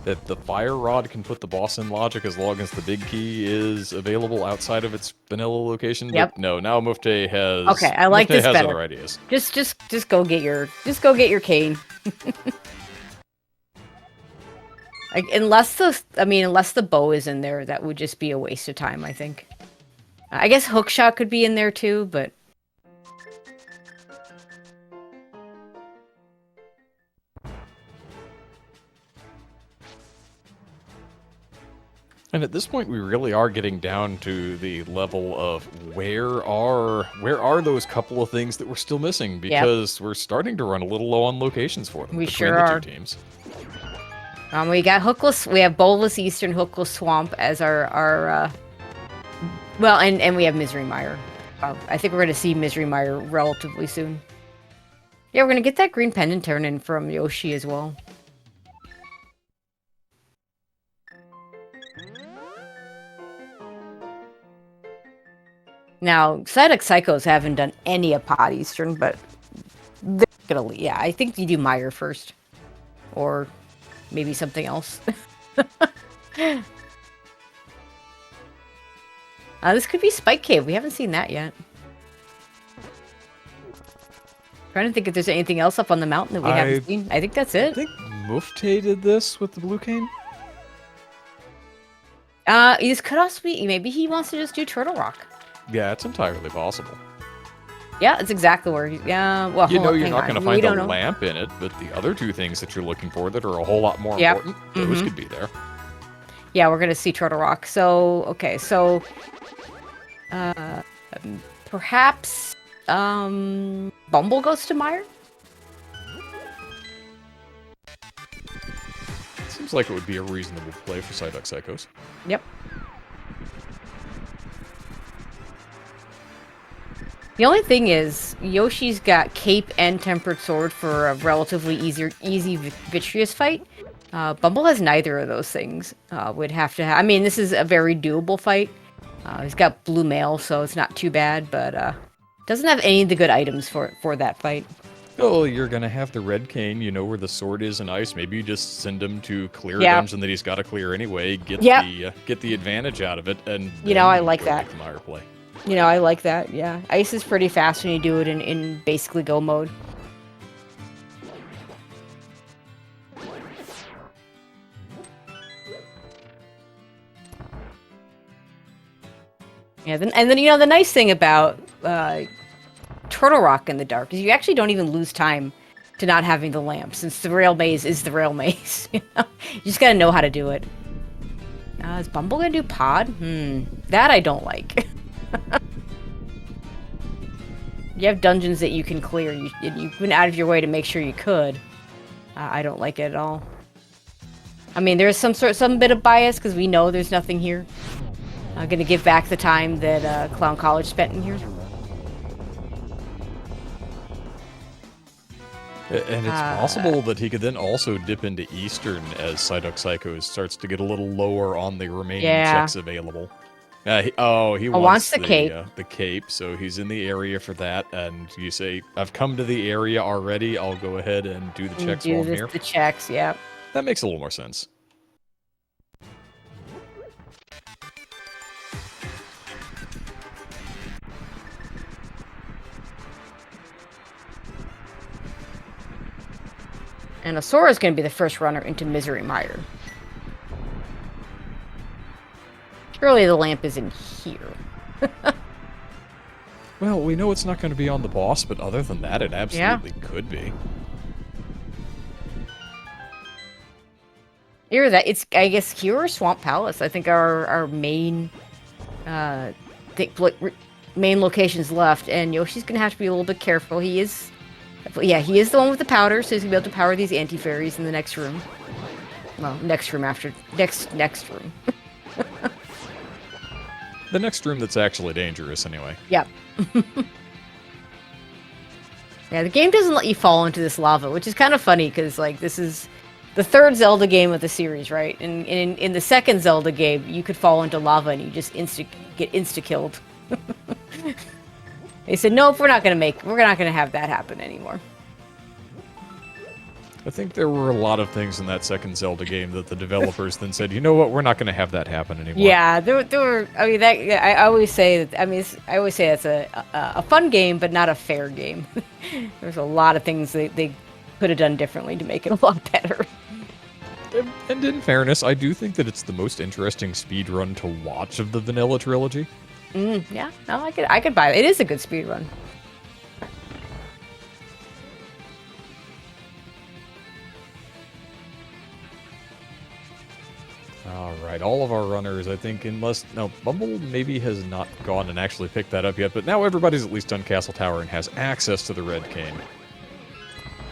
That the Fire Rod can put the boss in logic as long as the big key is available outside of its vanilla location. Yep. But no, now Mufte has. Okay, I like Mufte this has better. other ideas. Just go get your cane. Unless the bow is in there, that would just be a waste of time, I think. I guess Hookshot could be in there too, but... And at this point, we really are getting down to the level of where are those couple of things that we're still missing, because we're starting to run a little low on locations for them. We between sure the are. two teams. We got Hookless. We have Bowless Eastern, Hookless Swamp as our well, and we have Misery Mire. I think we're going to see Misery Mire relatively soon. Yeah, we're going to get that green pendant turn-in from Yoshi as well. Now, Psyduck-Psychos haven't done any of Pod Eastern, but they're going to... Yeah, I think you do Mire first. Or maybe something else. This could be Spike Cave. We haven't seen that yet. Trying to think if there's anything else up on the mountain that we haven't seen. I think that's it. I think Mufte did this with the blue cane. This could also be... Maybe he wants to just do Turtle Rock. Yeah, it's entirely possible. Yeah, it's exactly where he... Yeah, well, You know you're not going to find a know. lamp in it, but the other two things that you're looking for that are a whole lot more important, those could be there. Yeah, we're going to see Turtle Rock. So, okay, so... perhaps... Bumble goes to Mire? Seems like it would be a reasonable play for Psyduck-Psychos. Yep. The only thing is, Yoshi's got Cape and Tempered Sword for a relatively easy Vitreous fight. Bumble has neither of those things. Would have to I mean, this is a very doable fight. He's got Blue Mail, so it's not too bad, but doesn't have any of the good items for that fight. Oh, you're gonna have the red cane, you know where the sword is in ice. Maybe you just send him to clear a dungeon that he's got to clear anyway, get the advantage out of it, and I like that. The Mire play. I like that, yeah. Ice is pretty fast when you do it in basically go mode. Yeah, and then the nice thing about Turtle Rock in the dark is you actually don't even lose time to not having the lamp, since the rail maze is the rail maze. You just gotta know how to do it. Is Bumble gonna do Pod? That I don't like. You have dungeons that you can clear. You've been out of your way to make sure you could. I don't like it at all. I mean, there's some bit of bias because we know there's nothing here. I'm gonna give back the time that Clown College spent in here. And it's possible that he could then also dip into Eastern as Psyduck-Psychos starts to get a little lower on the remaining checks available. He wants the cape. The cape, so he's in the area for that, and you say, I've come to the area already, I'll go ahead and do the checks while I'm here. The checks, yeah. That makes a little more sense. And Asora's going to be the first runner into Misery Mire. Surely the lamp is in here. Well, we know it's not going to be on the boss, but other than that, it absolutely could be. Either that, it's, I guess, here or Swamp Palace. I think our main main locations left, and Yoshi's gonna have to be a little bit careful. He is the one with the powder, so he's gonna be able to power these anti-fairies in the next room. Well, next room after next room. The next room that's actually dangerous, anyway. Yep. Yeah, the game doesn't let you fall into this lava, which is kind of funny because like this is the third Zelda game of the series, right? And in the second Zelda game, you could fall into lava and you just get insta-killed. They said, nope, we're not gonna have that happen anymore. I think there were a lot of things in that second Zelda game that the developers then said, you know what, we're not going to have that happen anymore. Yeah, there were. I mean, I always say that. I mean, I always say it's a fun game, but not a fair game. There's a lot of things they could have done differently to make it a lot better. And in fairness, I do think that it's the most interesting speedrun to watch of the vanilla trilogy. Yeah, no, I could buy it. It is a good speedrun. Alright, all of our runners, I think, no, Bumble maybe has not gone and actually picked that up yet, but now everybody's at least done Castle Tower and has access to the Red Cane.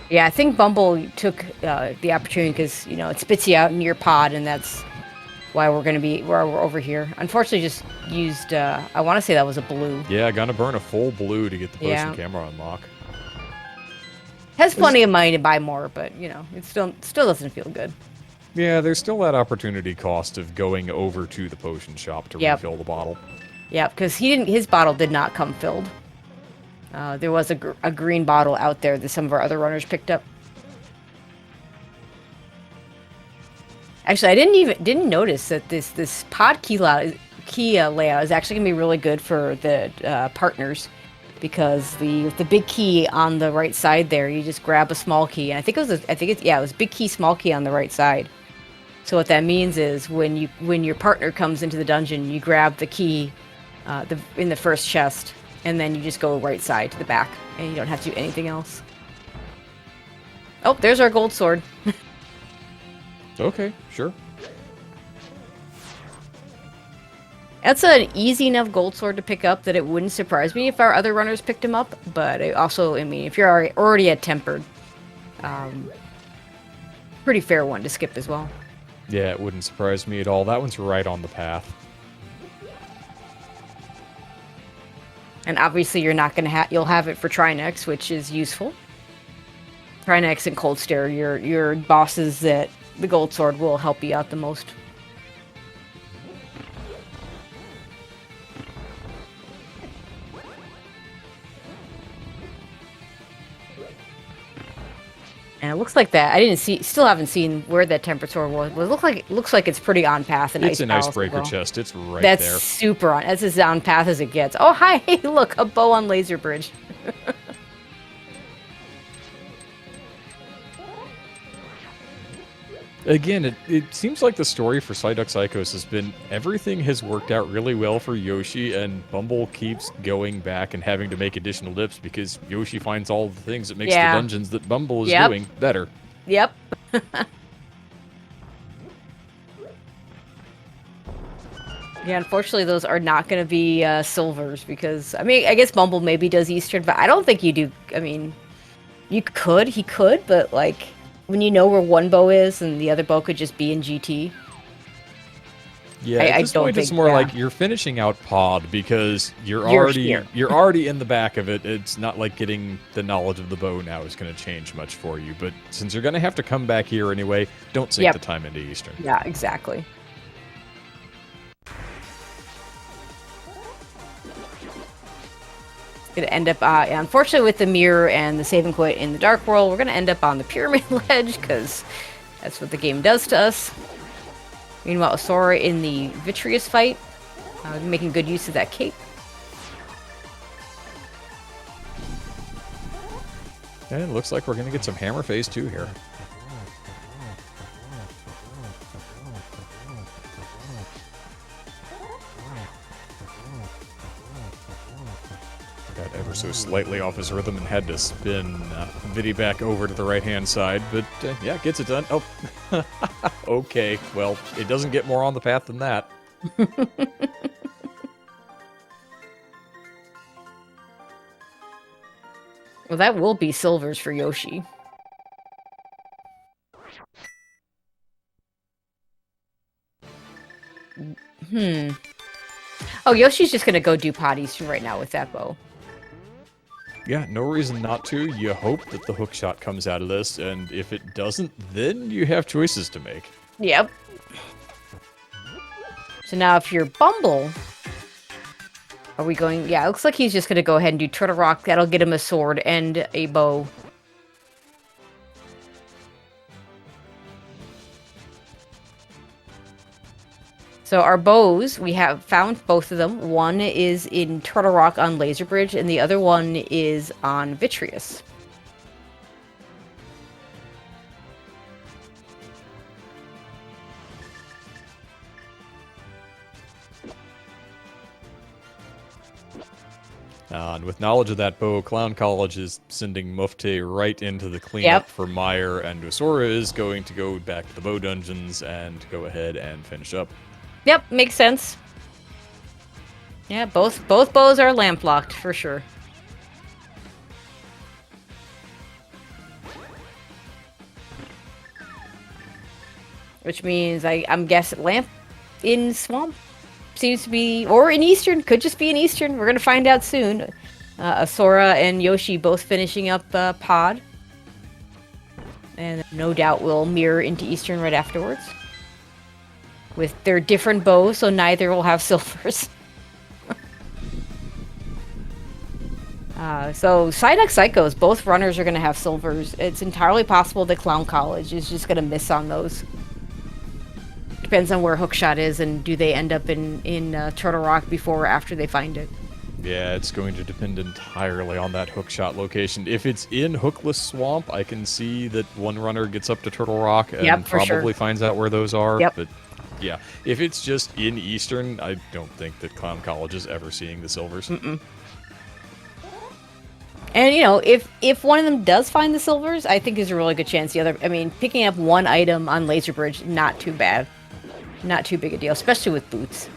Yeah, I think Bumble took the opportunity because, you know, it spits you out in your pod, and that's why we're over here. Unfortunately, just used, I want to say that was a blue. Yeah, gonna burn a full blue to get the potion camera unlock. Has plenty of money to buy more, but, you know, it still doesn't feel good. Yeah, there's still that opportunity cost of going over to the potion shop to refill the bottle. Yeah, because his bottle did not come filled. There was a green bottle out there that some of our other runners picked up. Actually, I didn't notice that this pod key layout is actually gonna be really good for the partners, because the big key on the right side there, you just grab a small key, and it was big key, small key on the right side. So what that means is when your partner comes into the dungeon, you grab the key in the first chest, and then you just go right side to the back, and you don't have to do anything else. Oh, there's our gold sword. Okay, sure. That's an easy enough gold sword to pick up that it wouldn't surprise me if our other runners picked him up, but I mean, if you're already at tempered, pretty fair one to skip as well. Yeah, it wouldn't surprise me at all. That one's right on the path. And obviously you're not going to you'll have it for Trinex, which is useful. Trinex and Cold Stare, your bosses that the gold sword will help you out the most. And it looks like that. Still haven't seen where that tempered sword was. It looks like it's pretty on path. It's an icebreaker chest. It's right there. That's super on. That's as on path as it gets. Oh, hi! Hey, look, a bow on Laser Bridge. Again, it seems like the story for Psyduck-Psychos has been everything has worked out really well for Yoshi, and Bumble keeps going back and having to make additional dips because Yoshi finds all the things that makes the dungeons that Bumble is doing better. Yep. Yeah, unfortunately, those are not going to be silvers because, I mean, I guess Bumble maybe does Eastern, but I don't think you do. I mean, he could, but like, when you know where one bow is and the other bow could just be in GT. Yeah, at this point it's more like you're finishing out pod because you're already in the back of it. It's not like getting the knowledge of the bow now is going to change much for you. But since you're going to have to come back here anyway, don't sink the time into Eastern. Yeah, exactly. Gonna end up, unfortunately, with the mirror and the save and quit in the Dark World, we're gonna end up on the Pyramid Ledge because that's what the game does to us. Meanwhile, Sora in the Vitreous fight, making good use of that cape. And it looks like we're gonna get some Hammer Phase 2 here. Got ever so slightly off his rhythm and had to spin Vidi back over to the right-hand side, but yeah, gets it done. Oh, okay. Well, it doesn't get more on the path than that. Well, that will be silvers for Yoshi. Oh, Yoshi's just gonna go do potties right now with that bow. Yeah, no reason not to. You hope that the hookshot comes out of this, and if it doesn't, then you have choices to make. Yep. So now if you're Bumble... Are we going... Yeah, it looks like he's just gonna go ahead and do Turtle Rock. That'll get him a sword and a bow. So our bows, we have found both of them. One is in Turtle Rock on Laser Bridge, and the other one is on Vitreous. And with knowledge of that bow, Clown College is sending Mufte right into the cleanup for Meyer, and Osora is going to go back to the bow dungeons and go ahead and finish up. Yep, makes sense. Yeah, both bows are lamp locked for sure. Which means I'm guessing lamp in swamp seems to be, or in Eastern, could just be in Eastern. We're gonna find out soon. Osora and Yoshi both finishing up Pod, and no doubt will mirror into Eastern right afterwards. With their different bows, so neither will have silvers. So Psyduck-Psychos, both runners are going to have silvers. It's entirely possible that Clown College is just going to miss on those. Depends on where Hookshot is, and do they end up in Turtle Rock before or after they find it. Yeah, it's going to depend entirely on that hookshot location. If it's in Hookless Swamp, I can see that one runner gets up to Turtle Rock and probably finds out where those are. Yep. But yeah, if it's just in Eastern, I don't think that Clown College is ever seeing the silvers. Mm-mm. And, you know, if one of them does find the silvers, I think there's a really good chance the other... I mean, picking up one item on Laser Bridge, not too bad. Not too big a deal, especially with boots.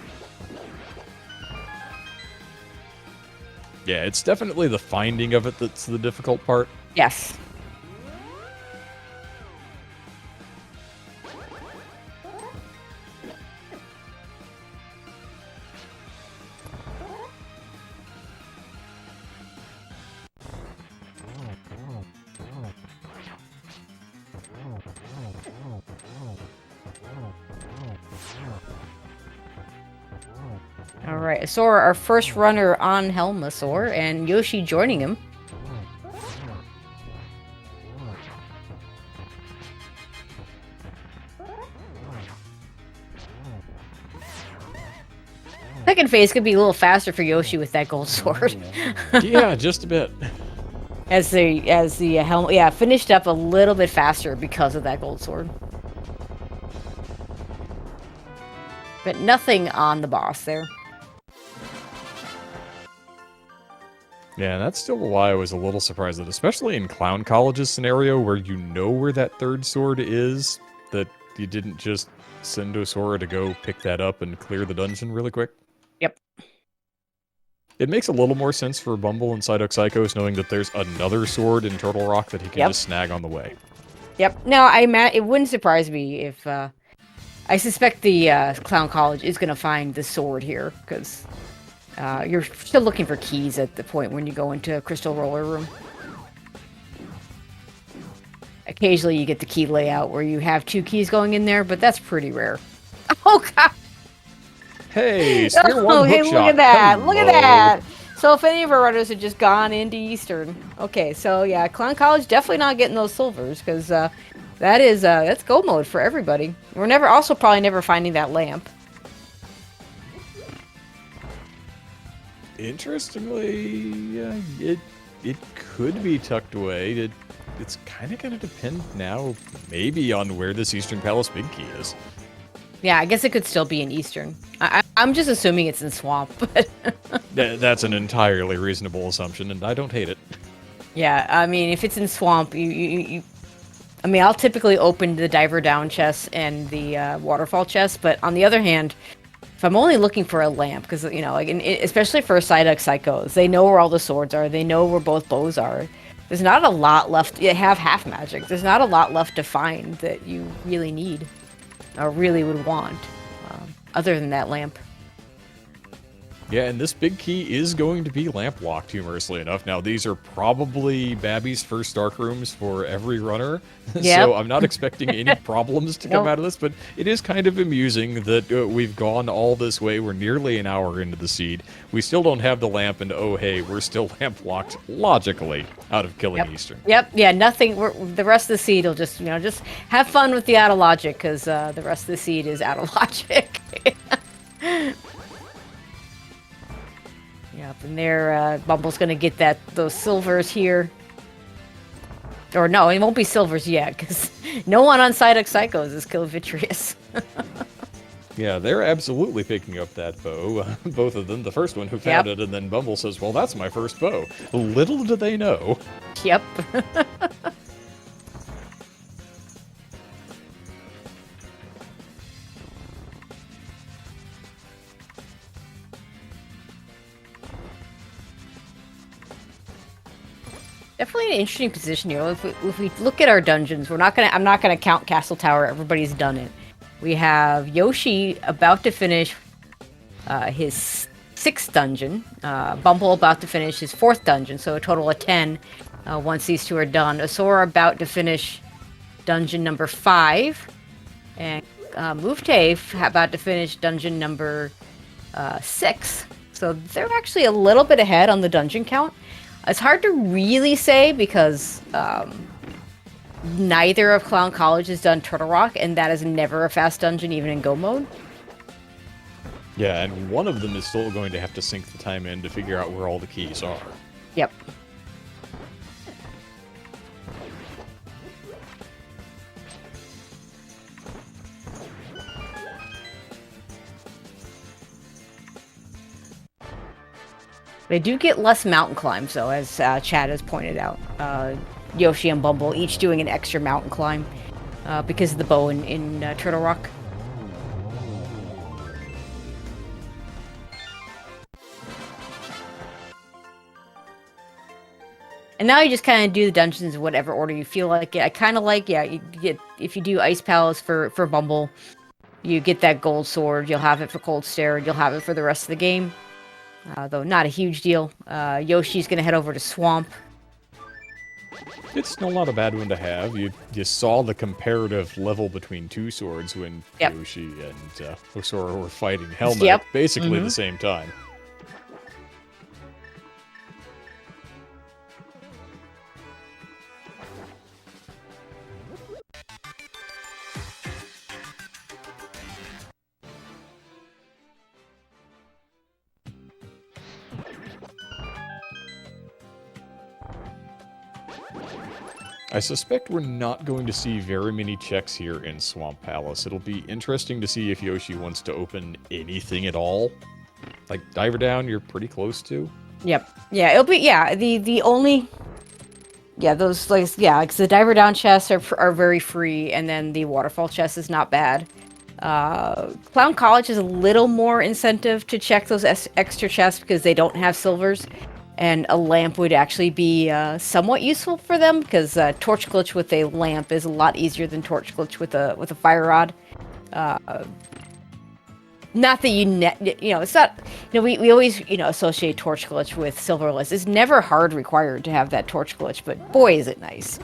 Yeah, it's definitely the finding of it that's the difficult part. Yes. Alright, Osora, our first runner on Helmasaur, and Yoshi joining him. Second phase could be a little faster for Yoshi with that gold sword. Yeah, just a bit. As the helmet, yeah, finished up a little bit faster because of that gold sword. But nothing on the boss there. Yeah, that's still why I was a little surprised that, especially in Clown College's scenario, where you know where that third sword is, that you didn't just send Osora to go pick that up and clear the dungeon really quick. Yep. It makes a little more sense for Bumble and Psyduck-Psychos knowing that there's another sword in Turtle Rock that he can just snag on the way. Yep. No, it wouldn't surprise me if... I suspect the Clown College is going to find the sword here, because you're still looking for keys at the point when you go into Crystal Roller Room. Occasionally you get the key layout where you have 2 keys going in there, but that's pretty rare. Oh, God! Hey, Spear One hey, hookshot. look at that! Hello. Look at that! So if any of our runners had just gone into Eastern. Okay, so yeah, Clown College definitely not getting those silvers, because that's go mode for everybody. We're probably never finding that lamp. Interestingly, it could be tucked away. It's kind of going to depend now, maybe, on where this Eastern Palace Big Key is. Yeah, I guess it could still be in Eastern. I'm just assuming it's in Swamp, but... That's an entirely reasonable assumption, and I don't hate it. Yeah, I mean, if it's in Swamp, I mean, I'll typically open the Diver Down chest and the Waterfall chest, but on the other hand, if I'm only looking for a lamp, because, you know, like, especially for Psyduck-Psychos, they know where all the swords are, they know where both bows are. There's not a lot left. You have half magic. There's not a lot left to find that you really need or really would want, other than that lamp. Yeah, and this big key is going to be lamp locked, humorously enough. Now, these are probably Babby's first dark rooms for every runner, Yep. so I'm not expecting any problems to come Nope. out of this, but it is kind of amusing that we've gone all this way. We're nearly an hour into the seed. We still don't have the lamp, and oh hey, we're still lamp locked logically out of killing Yep. Eastern. Yep. Yeah. Nothing. The rest of the seed will just just have fun with the out of logic because the rest of the seed is out of logic. Yep. And there, Bumble's gonna get those silvers here. Or no, it won't be silvers yet because no one on Psyduck-Psychos is killed Vitreous. Yeah, they're absolutely picking up that bow, both of them. The first one who found it, and then Bumble says, well, that's my first bow. Little do they know. Yep. Definitely an interesting position here. If we look at our dungeons, I'm not gonna count Castle Tower. Everybody's done it. We have Yoshi about to finish his 6th dungeon. Bumble about to finish his 4th dungeon. So a total of 10 once these two are done. Asura about to finish dungeon number 5, and Mufte about to finish dungeon number 6. So they're actually a little bit ahead on the dungeon count. It's hard to really say because neither of Clown College has done Turtle Rock, and that is never a fast dungeon, even in Go mode. Yeah, and one of them is still going to have to sink the time in to figure out where all the keys are. Yep. They do get less mountain climbs, though, as Chad has pointed out. Yoshi and Bumble each doing an extra mountain climb because of the bow in Turtle Rock. And now you just kind of do the dungeons in whatever order you feel like it. I kind of like, you get, if you do Ice Palace for Bumble, you get that gold sword. You'll have it for Cold Stare. You'll have it for the rest of the game. Though not a huge deal. Yoshi's going to head over to Swamp. It's still not a bad one to have. You saw the comparative level between two swords when Yoshi and Osora were fighting Helmet basically the same time. I suspect we're not going to see very many checks here in Swamp Palace. It'll be interesting to see if Yoshi wants to open anything at all. Like, Diver Down, you're pretty close to. Yep. Yeah, it'll be, the only... Yeah, those, like, because the Diver Down chests are very free, and then the Waterfall chest is not bad. Clown College is a little more incentive to check those extra chests because they don't have silvers. And a lamp would actually be somewhat useful for them because torch glitch with a lamp is a lot easier than torch glitch with a fire rod. Not that it's not. We always associate torch glitch with silverless. It's never hard required to have that torch glitch, but boy is it nice.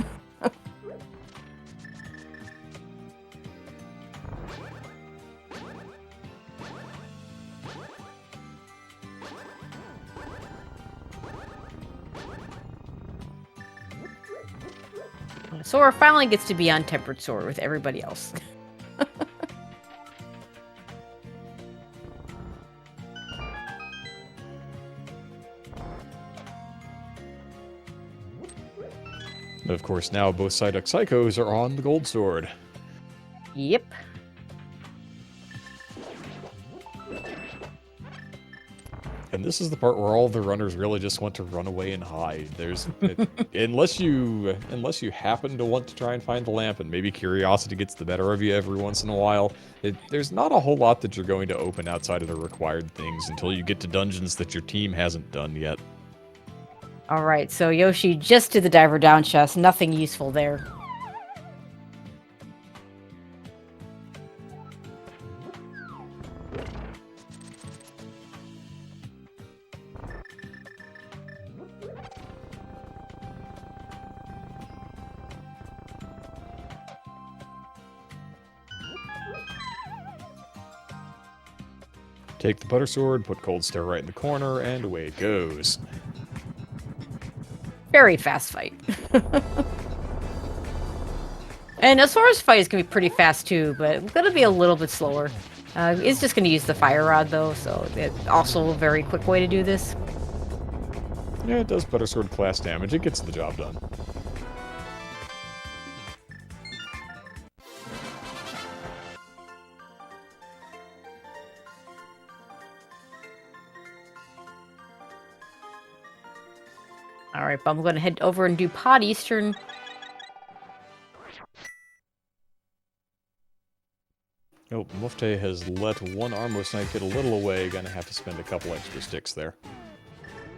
Sora finally gets to be on Tempered Sword with everybody else. Of course, now both Psyduck-Psychos are on the Gold Sword. Yep. And this is the part where all the runners really just want to run away and hide. Unless you happen to want to try and find the lamp, and maybe curiosity gets the better of you every once in a while, there's not a whole lot that you're going to open outside of the required things until you get to dungeons that your team hasn't done yet. Alright, so Yoshi just did the diver down chest. Nothing useful there. Take the butter sword, put Cold Stare right in the corner, and away it goes. Very fast fight. And as far as fight, it's going to be pretty fast too, but it's going to be a little bit slower. It's just going to use the fire rod though, so it's also a very quick way to do this. Yeah, it does butter sword class damage. It gets the job done. Alright, but I'm going to head over and do Potty's turn. Oh, Mufte has let one Armless Knight get a little away. Gonna have to spend a couple extra sticks there.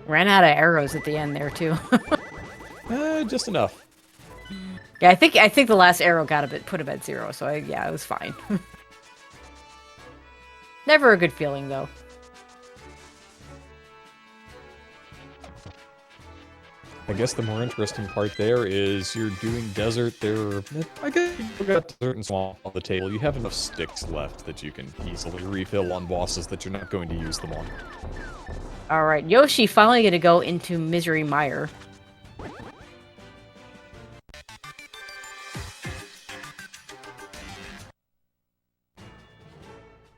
Ran out of arrows at the end there too. Just enough. Yeah, I think the last arrow got put him at 0, so yeah, it was fine. Never a good feeling though. I guess the more interesting part there is you're doing desert. I guess you've got desert and swamp on the table. You have enough sticks left that you can easily refill on bosses that you're not going to use them on. Alright, Yoshi finally gonna go into Misery Mire.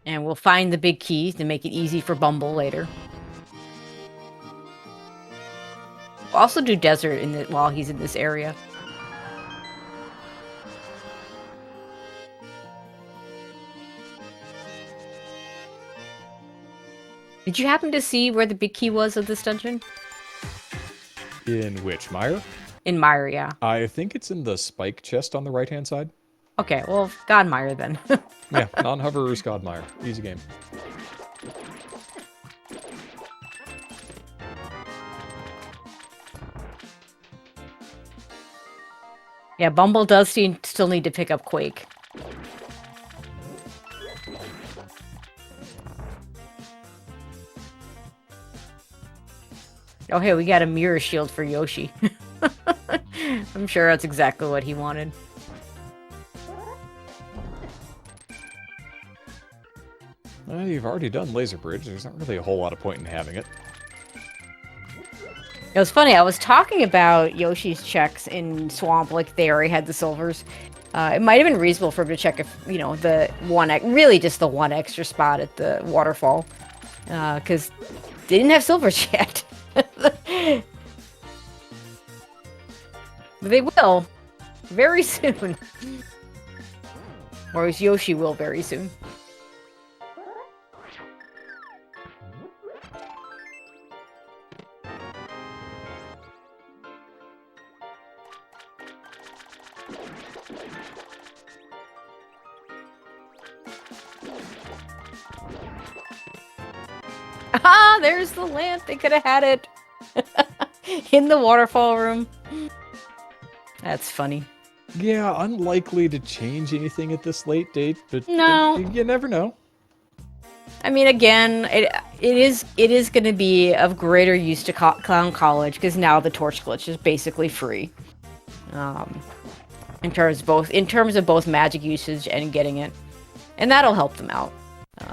And we'll find the big key to make it easy for Bumble later. We'll also do desert while he's in this area. Did you happen to see where the big key was of this dungeon? In which, Mire? In Mire, yeah. I think it's in the spike chest on the right-hand side. Okay, well, God Mire then. Yeah, non-hoverers, God Mire. Easy game. Yeah, Bumble does still need to pick up Quake. Oh, hey, we got a mirror shield for Yoshi. I'm sure that's exactly what he wanted. You've already done Laser Bridge. There's not really a whole lot of point in having it. It was funny, I was talking about Yoshi's checks in Swamp, like they already had the silvers. It might have been reasonable for him to check if, you know, really just the one extra spot at the waterfall. Because they didn't have silvers yet. But they will. Very soon. Or at least Yoshi will very soon. Ah, there's the lamp. They could have had it in the waterfall room. That's funny. Yeah, unlikely to change anything at this late date, but No. you never know. I mean, again, it is going to be of greater use to Clown College because now the torch glitch is basically free. In terms of both magic usage and getting it, and that'll help them out.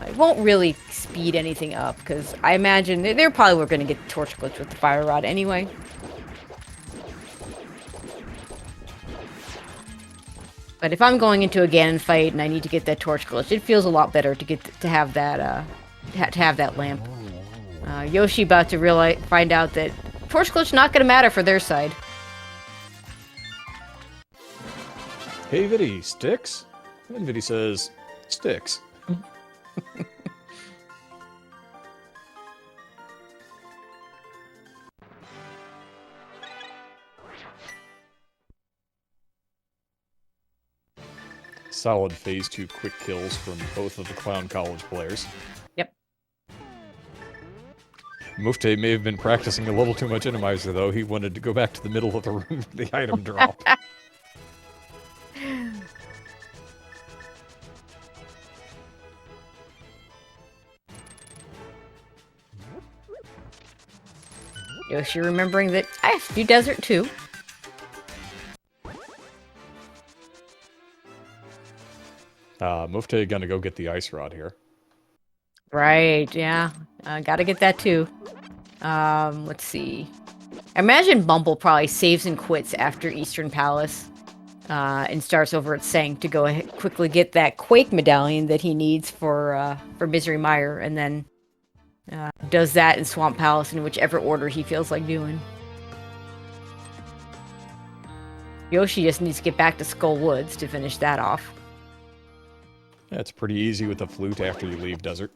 It won't really speed anything up because I imagine they're probably going to get the torch glitch with the fire rod anyway. But if I'm going into a Ganon fight and I need to get that torch glitch, it feels a lot better to have that lamp. Yoshi about to find out that torch glitch not going to matter for their side. Hey Viddy, sticks? And Viddy says, sticks. Solid phase 2 quick kills from both of the Clown College players. Yep. Mufte may have been practicing a little too much Randomizer, though. He wanted to go back to the middle of the room for the item drop. Yoshi remembering that I have to do desert too. Mufte gonna go get the ice rod here. Right, yeah. Gotta get that too. Let's see. I imagine Bumble probably saves and quits after Eastern Palace. And starts over at Sang to go ahead, quickly get that Quake medallion that he needs for Misery Mire, and then does that in Swamp Palace in whichever order he feels like doing. Yoshi just needs to get back to Skull Woods to finish that off. Yeah, it's pretty easy with the flute after you leave Desert.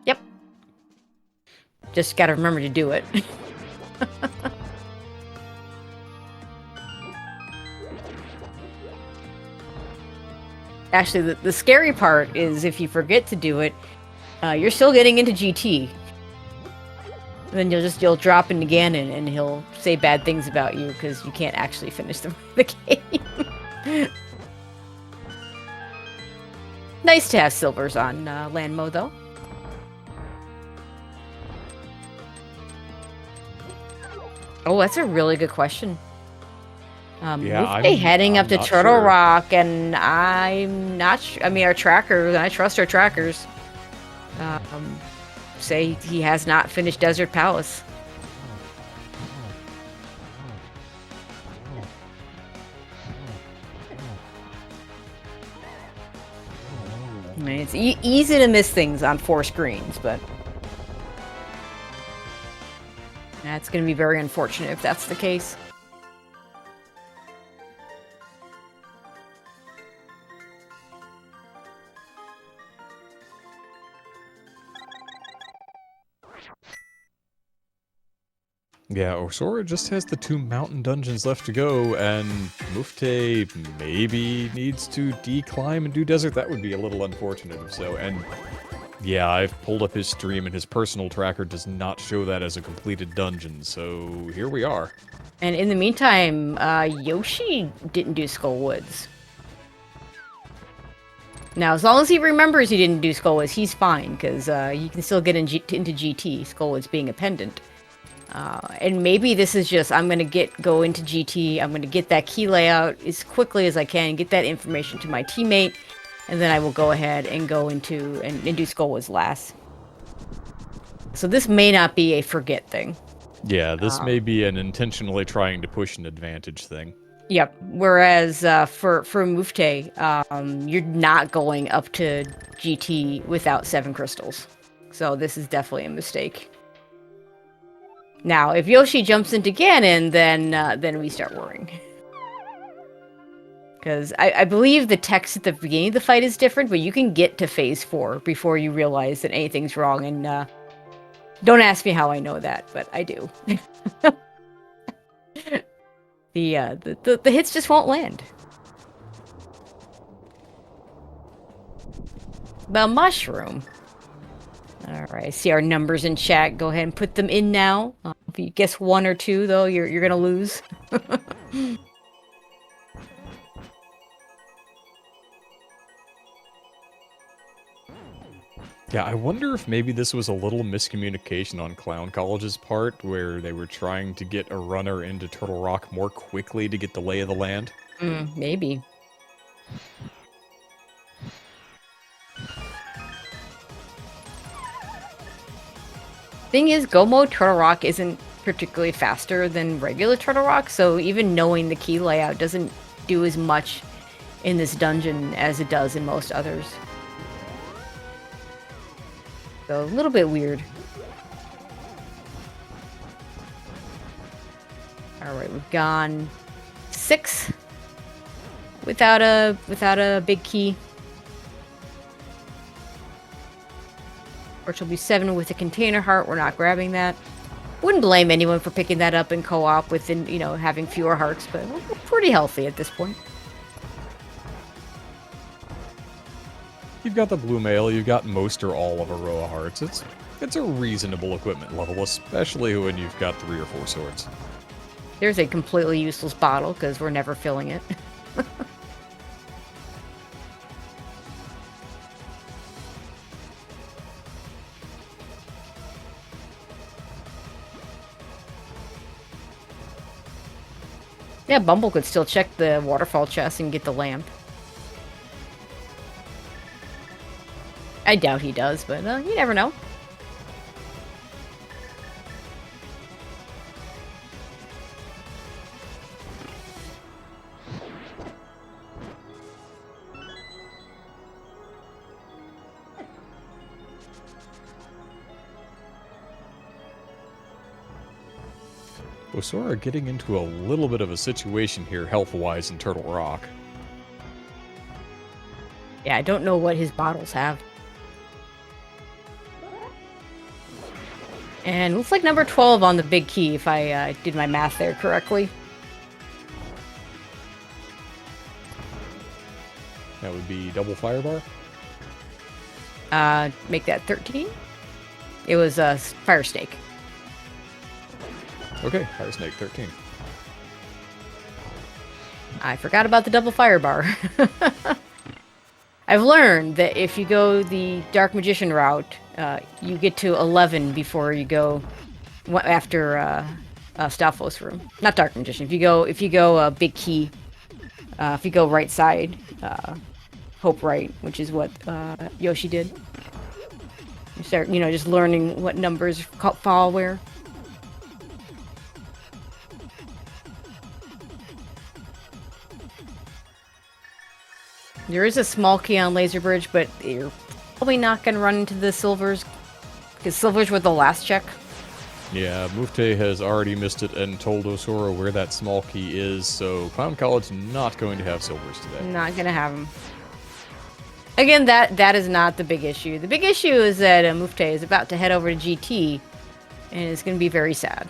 Yep. Just gotta remember to do it. Actually, the scary part is if you forget to do it, you're still getting into GT. Then you'll drop into Ganon and he'll say bad things about you because you can't actually finish the game. Nice to have silvers on land mode, though. Oh, that's a really good question. Yeah, we're heading up to not Turtle sure. Rock, and I'm not sure. I mean, our trackers, I trust our trackers, say he has not finished Desert Palace. I mean, it's easy to miss things on 4 screens, but that's going to be very unfortunate if that's the case. Yeah, Osora just has the 2 mountain dungeons left to go, and Mufte maybe needs to declimb and do desert. That would be a little unfortunate if so. And yeah, I've pulled up his stream, and his personal tracker does not show that as a completed dungeon, so here we are. And in the meantime, Yoshi didn't do Skull Woods. Now, as long as he remembers he didn't do Skull Woods, he's fine, because you can still get into GT, Skull Woods being a pendant. And maybe this is just, I'm going to go into GT, I'm going to get that key layout as quickly as I can, get that information to my teammate, and then I will go ahead and go into, and do Skull Woods last. So this may not be a forget thing. Yeah, this may be an intentionally trying to push an advantage thing. Yep. Whereas for Mufte, you're not going up to GT without 7 crystals. So this is definitely a mistake. Now, if Yoshi jumps into Ganon, then we start worrying. Because I believe the text at the beginning of the fight is different, but you can get to phase 4 before you realize that anything's wrong. And don't ask me how I know that, but I do. The hits just won't land. The mushroom. Alright, see our numbers in chat. Go ahead and put them in now. If you guess 1 or 2, though, you're gonna lose. Yeah, I wonder if maybe this was a little miscommunication on Clown College's part, where they were trying to get a runner into Turtle Rock more quickly to get the lay of the land. Maybe. Thing is, Go Mode Turtle Rock isn't particularly faster than regular Turtle Rock, so even knowing the key layout doesn't do as much in this dungeon as it does in most others. So, a little bit weird. Alright, we've gone 6 without a big key. Which will be 7 with a container heart. We're not grabbing that. Wouldn't blame anyone for picking that up in co-op within, having fewer hearts, but we're pretty healthy at this point. You've got the blue mail, you've got most or all of a row of hearts. It's a reasonable equipment level, especially when you've got 3 or 4 swords. There's a completely useless bottle, because we're never filling it. Yeah, Bumble could still check the waterfall chest and get the lamp. I doubt he does, but you never know. Osora getting into a little bit of a situation here, health-wise, in Turtle Rock. Yeah, I don't know what his bottles have. And looks like number 12 on the big key, if I did my math there correctly. That would be double firebar? Make that 13. It was Fire Snake. Okay, Fire Snake 13. I forgot about the double fire bar. I've learned that if you go the Dark Magician route, you get to 11 before you go after Stalfos room. Not Dark Magician. If you go Big Key, if you go right side, Hope right, which is what Yoshi did. You start, just learning what numbers fall where. There is a small key on Laser Bridge, but you're probably not going to run into the silvers, because silvers were the last check. Yeah, Mufte has already missed it and told Osora where that small key is, so Clown College not going to have silvers today. Not going to have them. Again, that is not the big issue. The big issue is that Mufte is about to head over to GT, and it's going to be very sad.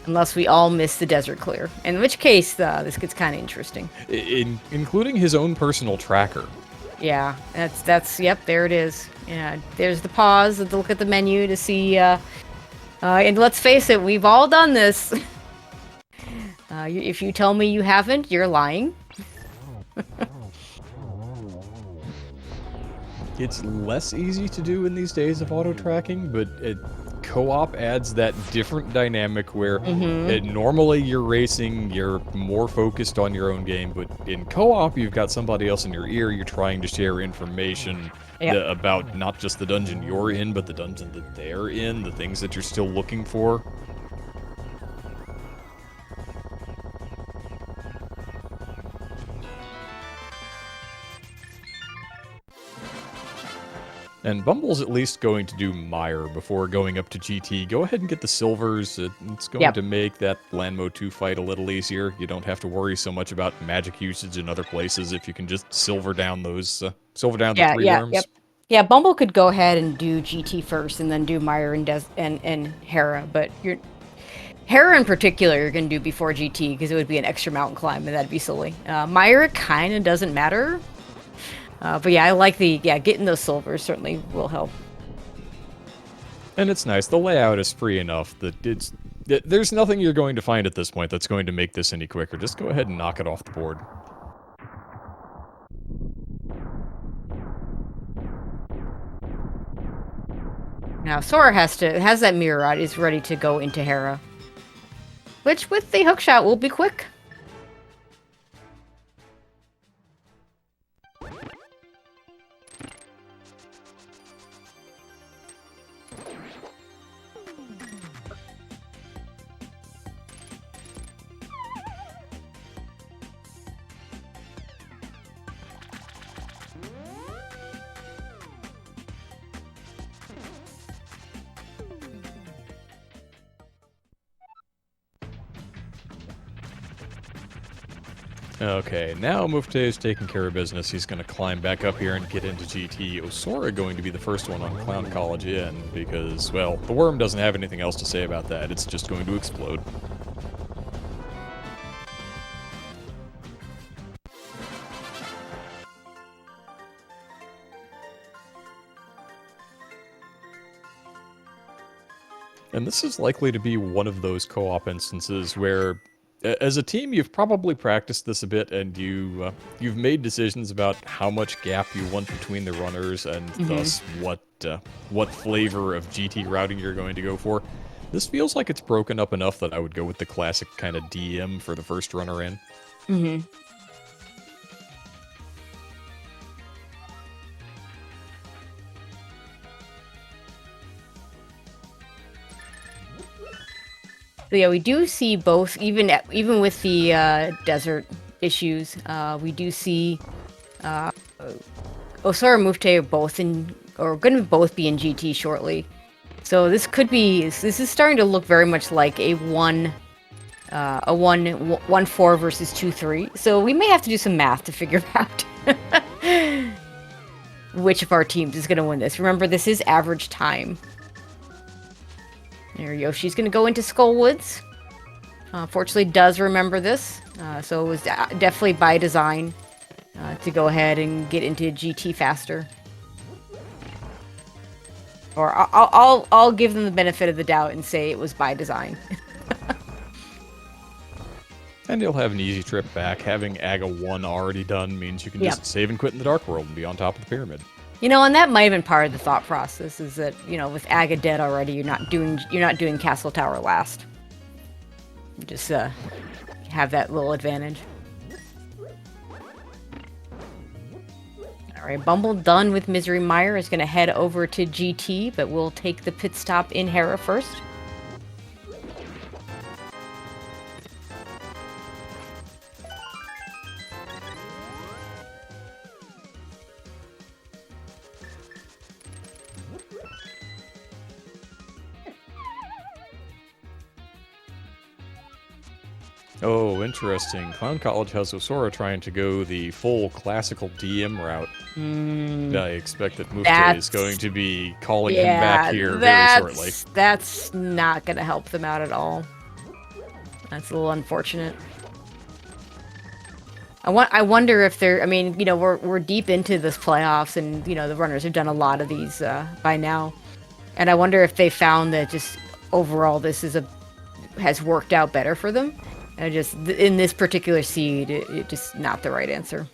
Unless we all miss the desert clear, in which case this gets kind of interesting. Including his own personal tracker. Yeah, that's yep, there it is. Yeah, there's the pause, the look at the menu to see. And let's face it, we've all done this. If you tell me you haven't, you're lying. It's less easy to do in these days of auto tracking, but co-op adds that different dynamic where normally you're racing, you're more focused on your own game, but in co-op you've got somebody else in your ear, you're trying to share information about not just the dungeon you're in, but the dungeon that they're in, the things that you're still looking for. And Bumble's at least going to do Mire before going up to GT. Go ahead and get the silvers. It's going to make that Landmo 2 fight a little easier. You don't have to worry so much about magic usage in other places if you can just silver down those, the 3 worms. Yeah, Bumble could go ahead and do GT first and then do Mire and Hera, but Hera in particular you're going to do before GT because it would be an extra mountain climb and that'd be silly. Mire kind of doesn't matter. But yeah, I like getting those silvers certainly will help. And it's nice. The layout is free enough that there's nothing you're going to find at this point that's going to make this any quicker. Just go ahead and knock it off the board. Now Sora has that mirror rod, is ready to go into Hera. Which with the hookshot will be quick. Okay, now Mufte is taking care of business. He's going to climb back up here and get into GT. Osora going to be the first one on Clown College in, because, well, the worm doesn't have anything else to say about that. It's just going to explode. And this is likely to be one of those co-op instances where, as a team, you've probably practiced this a bit, and you've made decisions about how much gap you want between the runners, and thus what flavor of GT routing you're going to go for. This feels like it's broken up enough that I would go with the classic kind of DM for the first runner in. Mm-hmm. So yeah, we do see both, even with the desert issues, we do see Osora and Mufte are both going to both be in GT shortly. So this is starting to look very much like a 1-4 versus 2-3. So we may have to do some math to figure out which of our teams is going to win this. Remember, this is average time. There, Yoshi's going to go into Skull Woods. Fortunately, does remember this, so it was definitely by design to go ahead and get into GT faster. Or I'll give them the benefit of the doubt and say it was by design. And you'll have an easy trip back. Having Aga 1 already done means you can just save and quit in the Dark World and be on top of the pyramid. You know, and that might have been part of the thought process, is that, you know, with Aga dead already, you're not doing Castle Tower last. You just have that little advantage. Alright, Bumble done with Misery Mire is going to head over to GT, but we'll take the pit stop in Hera first. Oh, interesting. Clown College has Osora trying to go the full classical DM route. I expect that Mufte is going to be calling him back here very shortly. That's not going to help them out at all. That's a little unfortunate. I wonder if they're... I mean, you know, we're deep into this playoffs, and, you know, the runners have done a lot of these by now. And I wonder if they found that just overall this has worked out better for them. And just in this particular seed, it just not the right answer.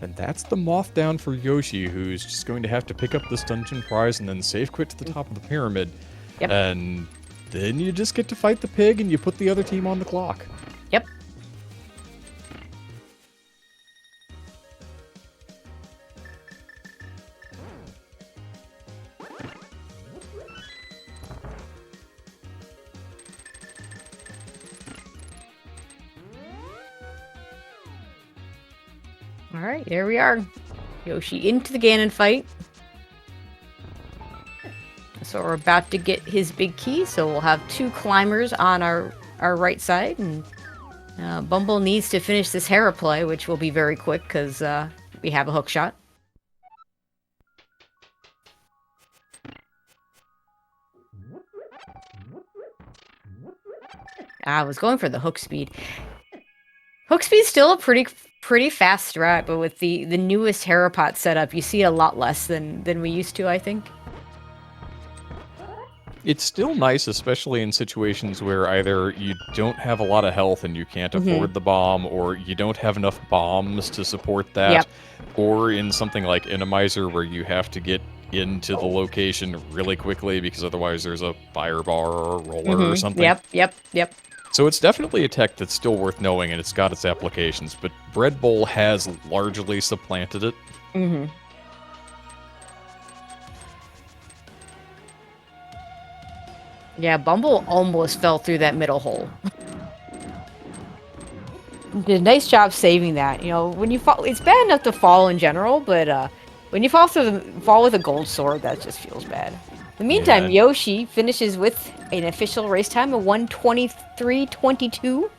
And that's the moth down for Yoshi, who's just going to have to pick up this dungeon prize and then safe quit to the top of the pyramid. Yep. And then you just get to fight the pig and you put the other team on the clock. Yep. Alright, there we are. Yoshi into the Ganon fight. So we're about to get his big key, so we'll have two climbers on our right side, and Bumble needs to finish this Hera play, which will be very quick, because we have a hook shot. I was going for the hook speed. Hook speed's still a pretty fast strat, but with the newest Hera pot setup, you see a lot less than we used to, I think. It's still nice, especially in situations where either you don't have a lot of health and you can't afford the bomb, or you don't have enough bombs to support that, or in something like Randomizer where you have to get into the location really quickly because otherwise there's a fire bar or a roller or something. Yep. So it's definitely a tech that's still worth knowing, and it's got its applications, but Bread Bowl has largely supplanted it. Yeah, Bumble almost fell through that middle hole. Did a nice job saving that. You know, when you fall, it's bad enough to fall in general, but when you fall with a gold sword, that just feels bad. In the meantime, Yoshi finishes with an official race time of 1:23.22.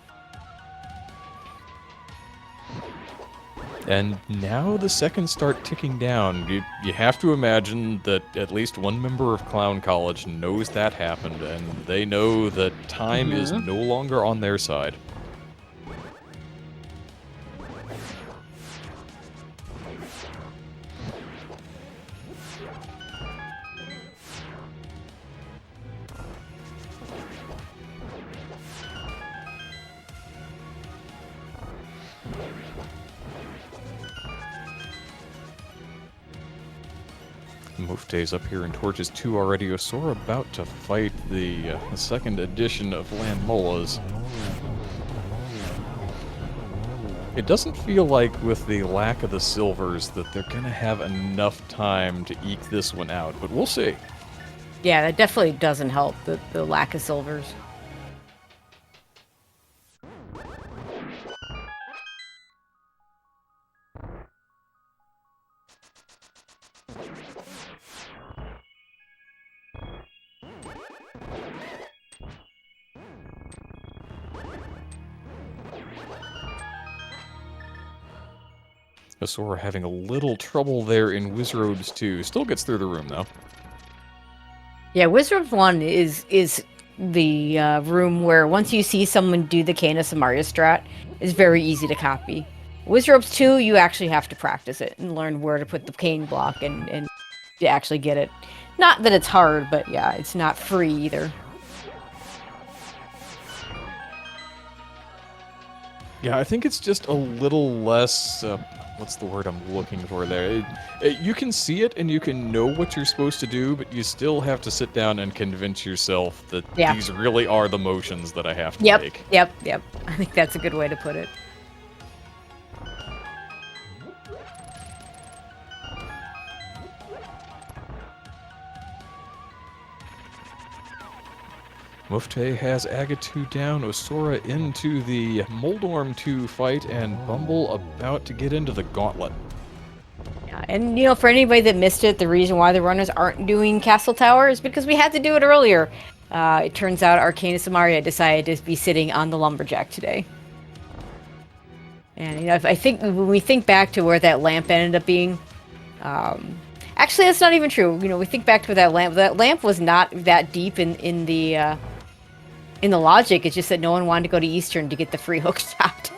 And now the seconds start ticking down. You have to imagine that at least one member of Clown College knows that happened, and they know that time is no longer on their side. Mufte's up here in Torches 2 already. Osora about to fight the second edition of Landmolas. It doesn't feel like with the lack of the silvers that they're going to have enough time to eke this one out, but we'll see. Yeah, that definitely doesn't help, the lack of silvers. Osora having a little trouble there in Wizroads 2. Still gets through the room, though. Yeah, Wizard 1 is the room where once you see someone do the Kana Samaria strat, it's very easy to copy. Wizards 2, you actually have to practice it and learn where to put the cane block and to actually get it. Not that it's hard, but yeah, it's not free either. Yeah, I think it's just a little less, what's the word I'm looking for there? You can see it and you can know what you're supposed to do, but you still have to sit down and convince yourself that these really are the motions that I have to make. Yep. I think that's a good way to put it. Mufte has Agatu down, Osora into the Moldorm 2 fight, and Bumble about to get into the gauntlet. Yeah, and you know, for anybody that missed it, the reason why the runners aren't doing Castle Tower is because we had to do it earlier. It turns out Arcana Samaria decided to be sitting on the Lumberjack today. And you know, I think when we think back to where that lamp ended up being, actually that's not even true. You know, we think back to that lamp was not that deep in the logic. It's just that no one wanted to go to Eastern to get the free hook shot.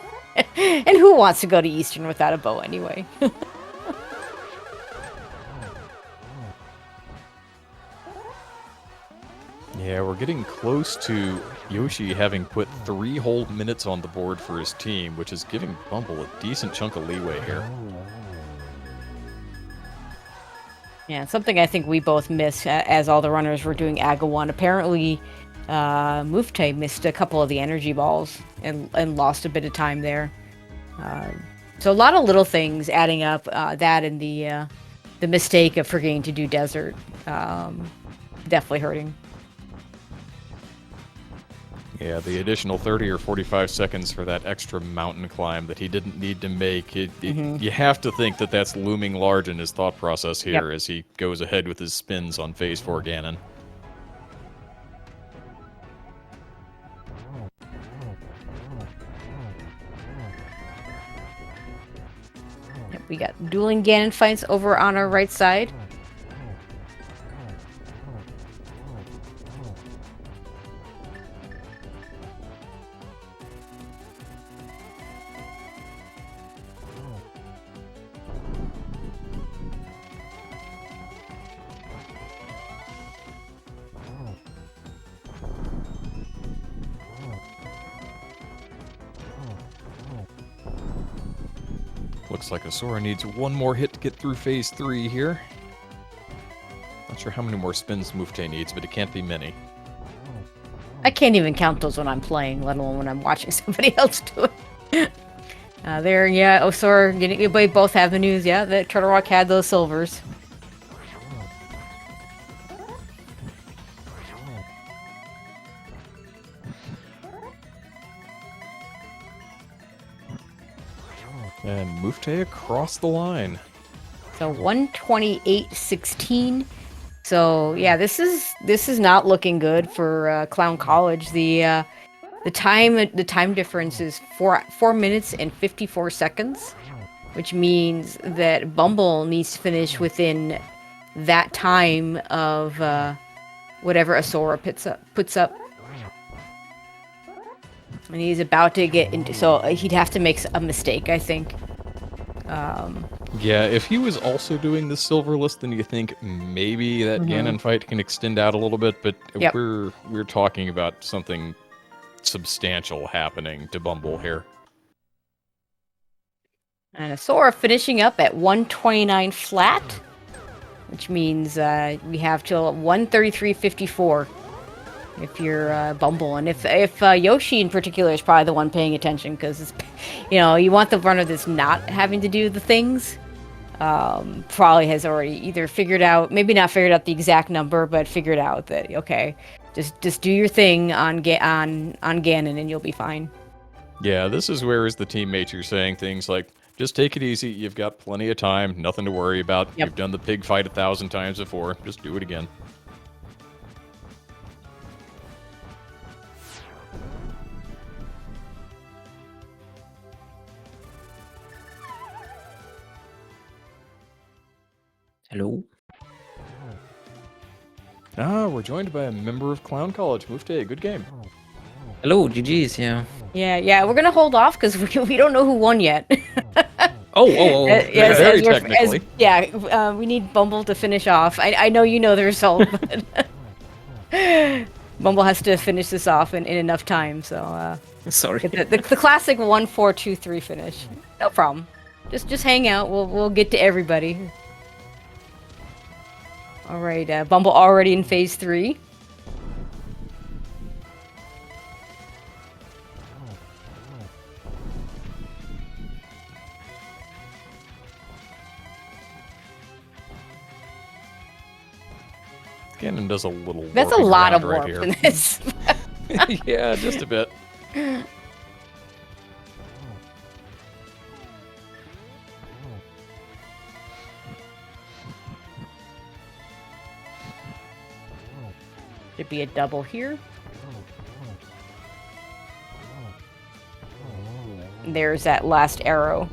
And who wants to go to Eastern without a bow anyway? Yeah, we're getting close to Yoshi having put 3 whole minutes on the board for his team, which is giving Bumble a decent chunk of leeway here. Yeah, something I think we both missed as all the runners were doing Aga 1. Apparently, Mufte missed a couple of the energy balls and lost a bit of time there. So a lot of little things adding up, that and the mistake of forgetting to do desert, definitely hurting. Yeah, the additional 30 or 45 seconds for that extra mountain climb that he didn't need to make. You have to think that that's looming large in his thought process here as he goes ahead with his spins on Phase 4 Ganon. Yep, we got dueling Ganon fights over on our right side. Looks like Osora needs one more hit to get through Phase 3 here. Not sure how many more spins Mufte needs, but it can't be many. I can't even count those when I'm playing, let alone when I'm watching somebody else do it. Osora getting by both avenues. Yeah, that Turtle Rock had those silvers. And Mufte across the line. So 128.16. So yeah, this is not looking good for Clown College. The time difference is 4 minutes and 54 seconds. which means that Bumble needs to finish within that time of whatever Asura puts up. And he's about to get into, so he'd have to make a mistake, I think. Yeah, if he was also doing the silver list, then you think maybe that Ganon fight can extend out a little bit, but we're talking about something substantial happening to Bumble here. And Asura finishing up at 129 flat, which means we have till 133.54 if you're Bumble. And if Yoshi in particular is probably the one paying attention, because, you want the runner that's not having to do the things. Probably has already either figured out, maybe not figured out the exact number, but figured out that, okay, just do your thing on Ganon and you'll be fine. Yeah, this is where, as the teammates, you're saying things like, just take it easy, you've got plenty of time, nothing to worry about. You've done the pig fight 1,000 times before, just do it again. Hello. We're joined by a member of Clown College. Mufte, good game. Hello, GG's, yeah. Yeah, we're gonna hold off because we don't know who won yet. Very technically. We need Bumble to finish off. I know you know the result, but Bumble has to finish this off in enough time, so... Sorry. The classic 1-4-2-3 finish. No problem. Just hang out, we'll get to everybody. Alright, Bumble already in phase 3. Ganon does a little That's a warping lot around of right warp here. in this. Yeah, just a bit. Should be a double here. There's that last arrow.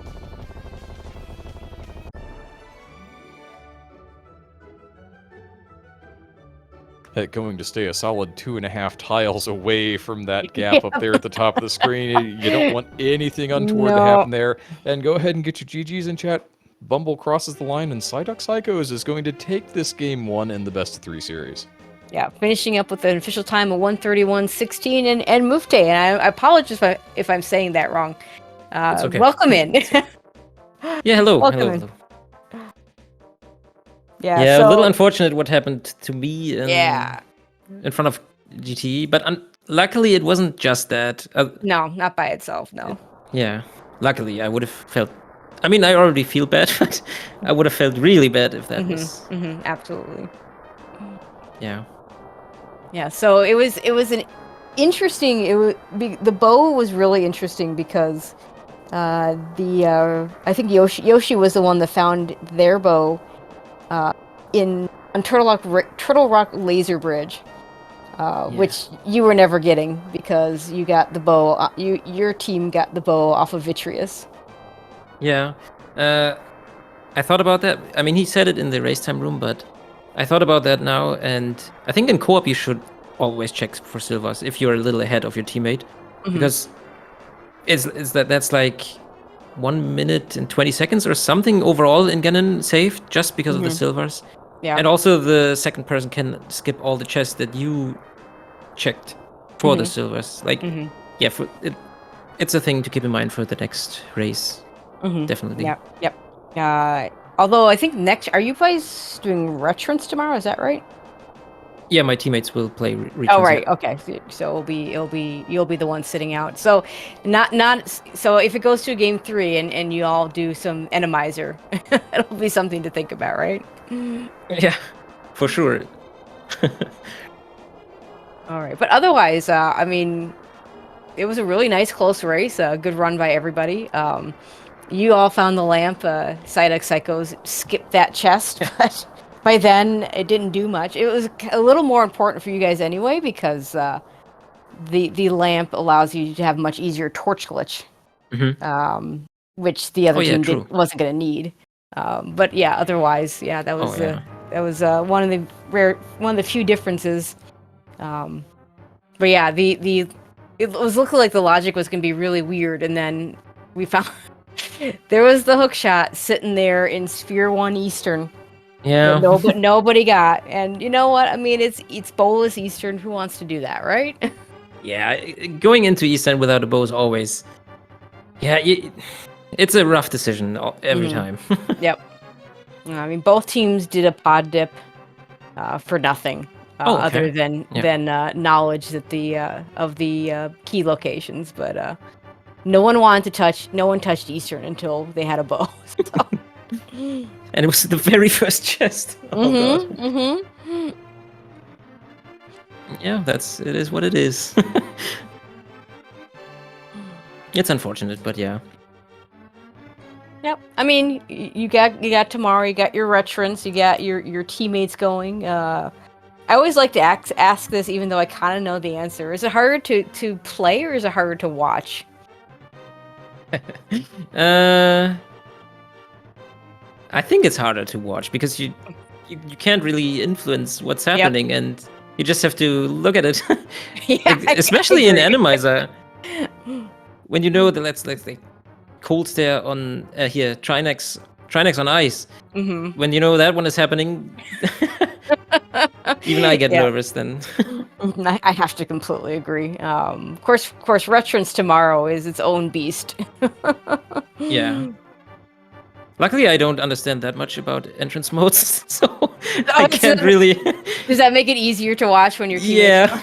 Going to stay a solid 2.5 tiles away from that gap up there at the top of the screen. You don't want anything untoward to happen there. And go ahead and get your GGs in chat. Bumble crosses the line, and Psyduck-Psychos is going to take this game 1 in the best of 3 series. Yeah, finishing up with an official time of 1:31.16 and Mufte. And I apologize if I'm saying that wrong. It's okay. Welcome in. Yeah, hello. Welcome hello. in. hello. Yeah, a little unfortunate what happened to me in front of GTE, but luckily it wasn't just that. No, not by itself, no. Yeah, luckily I would have felt... I mean, I already feel bad, but I would have felt really bad if that was... absolutely. Yeah. Yeah, so it was an interesting... the bow was really interesting because I think Yoshi was the one that found their bow on Turtle Rock Laser Bridge, which you were never getting because you got the bow. Your team got the bow off of Vitreous. Yeah, I thought about that. I mean, he said it in the race time room, but I thought about that now, and I think in co-op you should always check for silvers if you're a little ahead of your teammate, because that's like 1 minute and 20 seconds or something overall in Ganon saved just because of the silvers. Yeah. And also the second person can skip all the chests that you checked for the silvers. Like, it's a thing to keep in mind for the next race. Definitely. Yep. Although I think are you guys doing retrons tomorrow? Is that right? Yeah, my teammates will play retrons. Oh, right. Okay. So you'll be the one sitting out. So so if it goes to game 3 and you all do some Randomizer, it'll be something to think about, right? Yeah, for sure. All right. But otherwise, I mean, it was a really nice close race. A good run by everybody. You all found the lamp. Psyduck-Psychos skipped that chest, but by then it didn't do much. It was a little more important for you guys anyway because the lamp allows you to have much easier torch glitch. which the other team true. wasn't going to need. But yeah, otherwise, yeah, that was one of the few differences. But yeah, it was looking like the logic was going to be really weird, and then we found there was the hook shot sitting there in Sphere 1 Eastern. Yeah. But nobody got. And you know what? I mean, it's Bolus Eastern. Who wants to do that, right? Yeah, going into Eastern without a bow is always... Yeah, it's a rough decision every time. Yep. I mean, both teams did a pod dip for nothing. Other than knowledge that of the key locations, but no one touched Eastern until they had a bow. So. And it was the very first chest. Oh god. Yeah, it is what it is. It's unfortunate, but yeah. Yep. I mean, you got tomorrow. You got your veterans. You got your teammates going. I always like to ask this, even though I kind of know the answer. Is it harder to play or is it harder to watch? I think it's harder to watch because you can't really influence what's happening, and you just have to look at it. Especially in Randomizer, when you know that let's like cold stare on here Trinex on ice. Mm-hmm. When you know that one is happening, even I get nervous then. I have to completely agree. Of course, Veterans tomorrow is its own beast. Yeah. Luckily, I don't understand that much about entrance modes, so I can't really... Does that make it easier to watch when you're Yeah.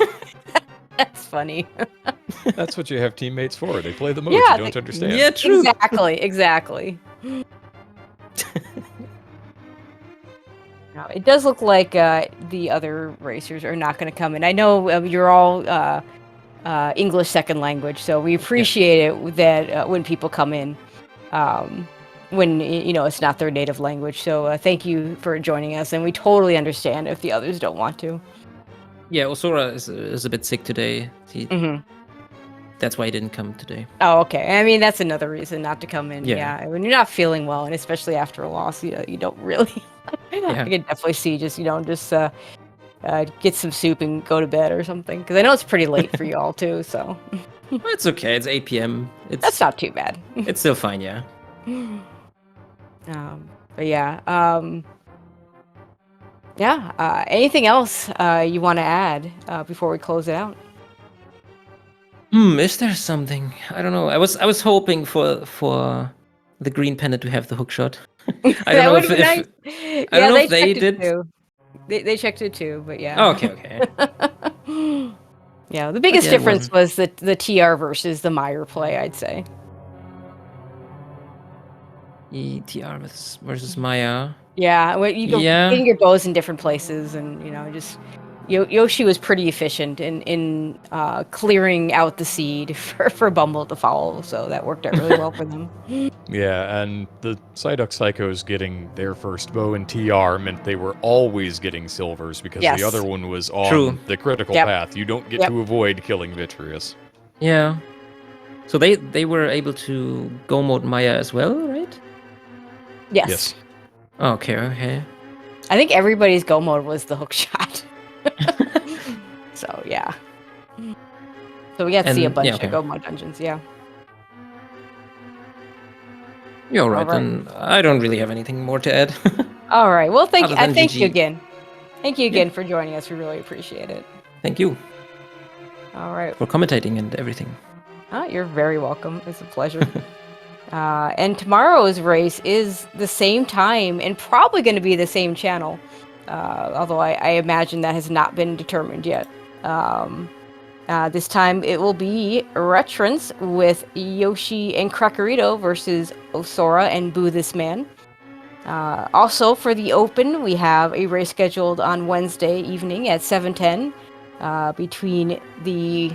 That's funny. That's what you have teammates for. They play the modes you don't understand. Yeah, true. Exactly. No, it does look like the other racers are not going to come in. I know you're all English second language, so we appreciate it that when people come in, when it's not their native language. So thank you for joining us, and we totally understand if the others don't want to. Yeah, Osora is a bit sick today. That's why he didn't come today. Oh, okay. I mean, that's another reason not to come in. Yeah, when you're not feeling well, and especially after a loss, you don't really. I can definitely see just get some soup and go to bed or something, because I know it's pretty late for you all too. So it's okay. It's 8 p.m. That's not too bad. It's still fine. Yeah. But yeah. Anything else you want to add before we close it out? Is there something? I don't know. I was hoping for the green panda to have the hook shot. I don't know if nice. I don't know if they did. They checked it too, but yeah. Oh, okay. Yeah, the biggest difference was the TR versus the Meyer play, I'd say. TR versus Maya. Yeah, you go getting your bows in different places, and just Yoshi was pretty efficient in clearing out the seed for Bumble to follow, so that worked out really well for them. Yeah, and the Psyduck-Psychos getting their first bow in TR meant they were always getting silvers, because the other one was on the critical path. You don't get to avoid killing Vitreous. Yeah. So they were able to go mode Maya as well, right? Yes. Okay. I think everybody's go mode was the hook shot. So yeah. So we got to see a bunch of go mode dungeons, yeah. You're right, then I don't really have anything more to add. All right. Well, thank you again. Thank you again for joining us. We really appreciate it. Thank you. All right. For commentating and everything. You're very welcome. It's a pleasure. And tomorrow's race is the same time and probably going to be the same channel. Although I imagine that has not been determined yet. This time it will be Retrance with Yoshi and Crackerito versus Osora and Boo This Man. Also for the Open, we have a race scheduled on Wednesday evening at 7:10 between the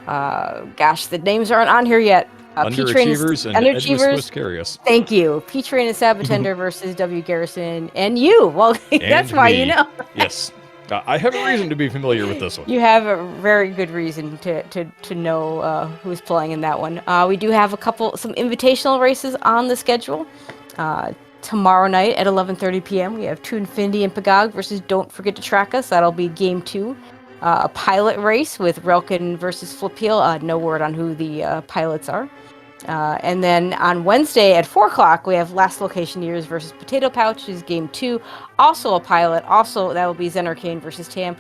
the names aren't on here yet. Underachievers and Underachievers. Thank you. P-Train and Sabatender versus W. Garrison and you. Well, that's why you know. Yes. I have a reason to be familiar with this one. You have a very good reason to know who's playing in that one. We do have some invitational races on the schedule. Tomorrow night at 11:30 p.m. we have To Infinity and Pagog versus Don't Forget to Track Us. That'll be game 2. A pilot race with Relkin versus Flipeel. No word on who the pilots are. And then on Wednesday at 4 o'clock, we have Last Location Years versus Potato Pouch is game 2. Also a pilot. Also, that will be Zenercane versus Tam.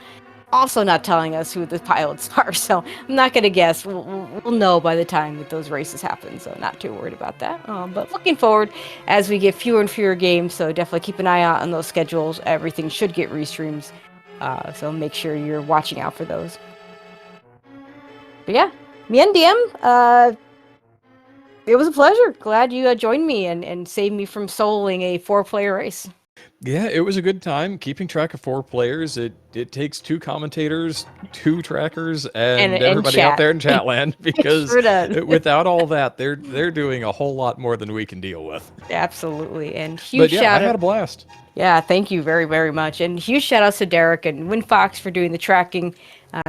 Also not telling us who the pilots are, so I'm not going to guess. We'll know by the time that those races happen, so not too worried about that. But looking forward as we get fewer and fewer games, so definitely keep an eye out on those schedules. Everything should get restreams, so make sure you're watching out for those. But yeah, me and DM, it was a pleasure. Glad you joined me and saved me from soloing a 4-player race. Yeah, it was a good time keeping track of 4 players. It takes 2 commentators, 2 trackers, and everybody out there in Chatland, because without all that, they're doing a whole lot more than we can deal with. Absolutely, and huge shout out. I had a blast. Yeah, thank you very, very much, and huge shout outs to Derek and WinFox for doing the tracking.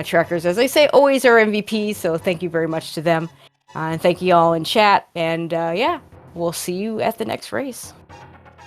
Trackers, as I say, always are MVPs, so thank you very much to them, and thank you all in chat. And yeah, we'll see you at the next race.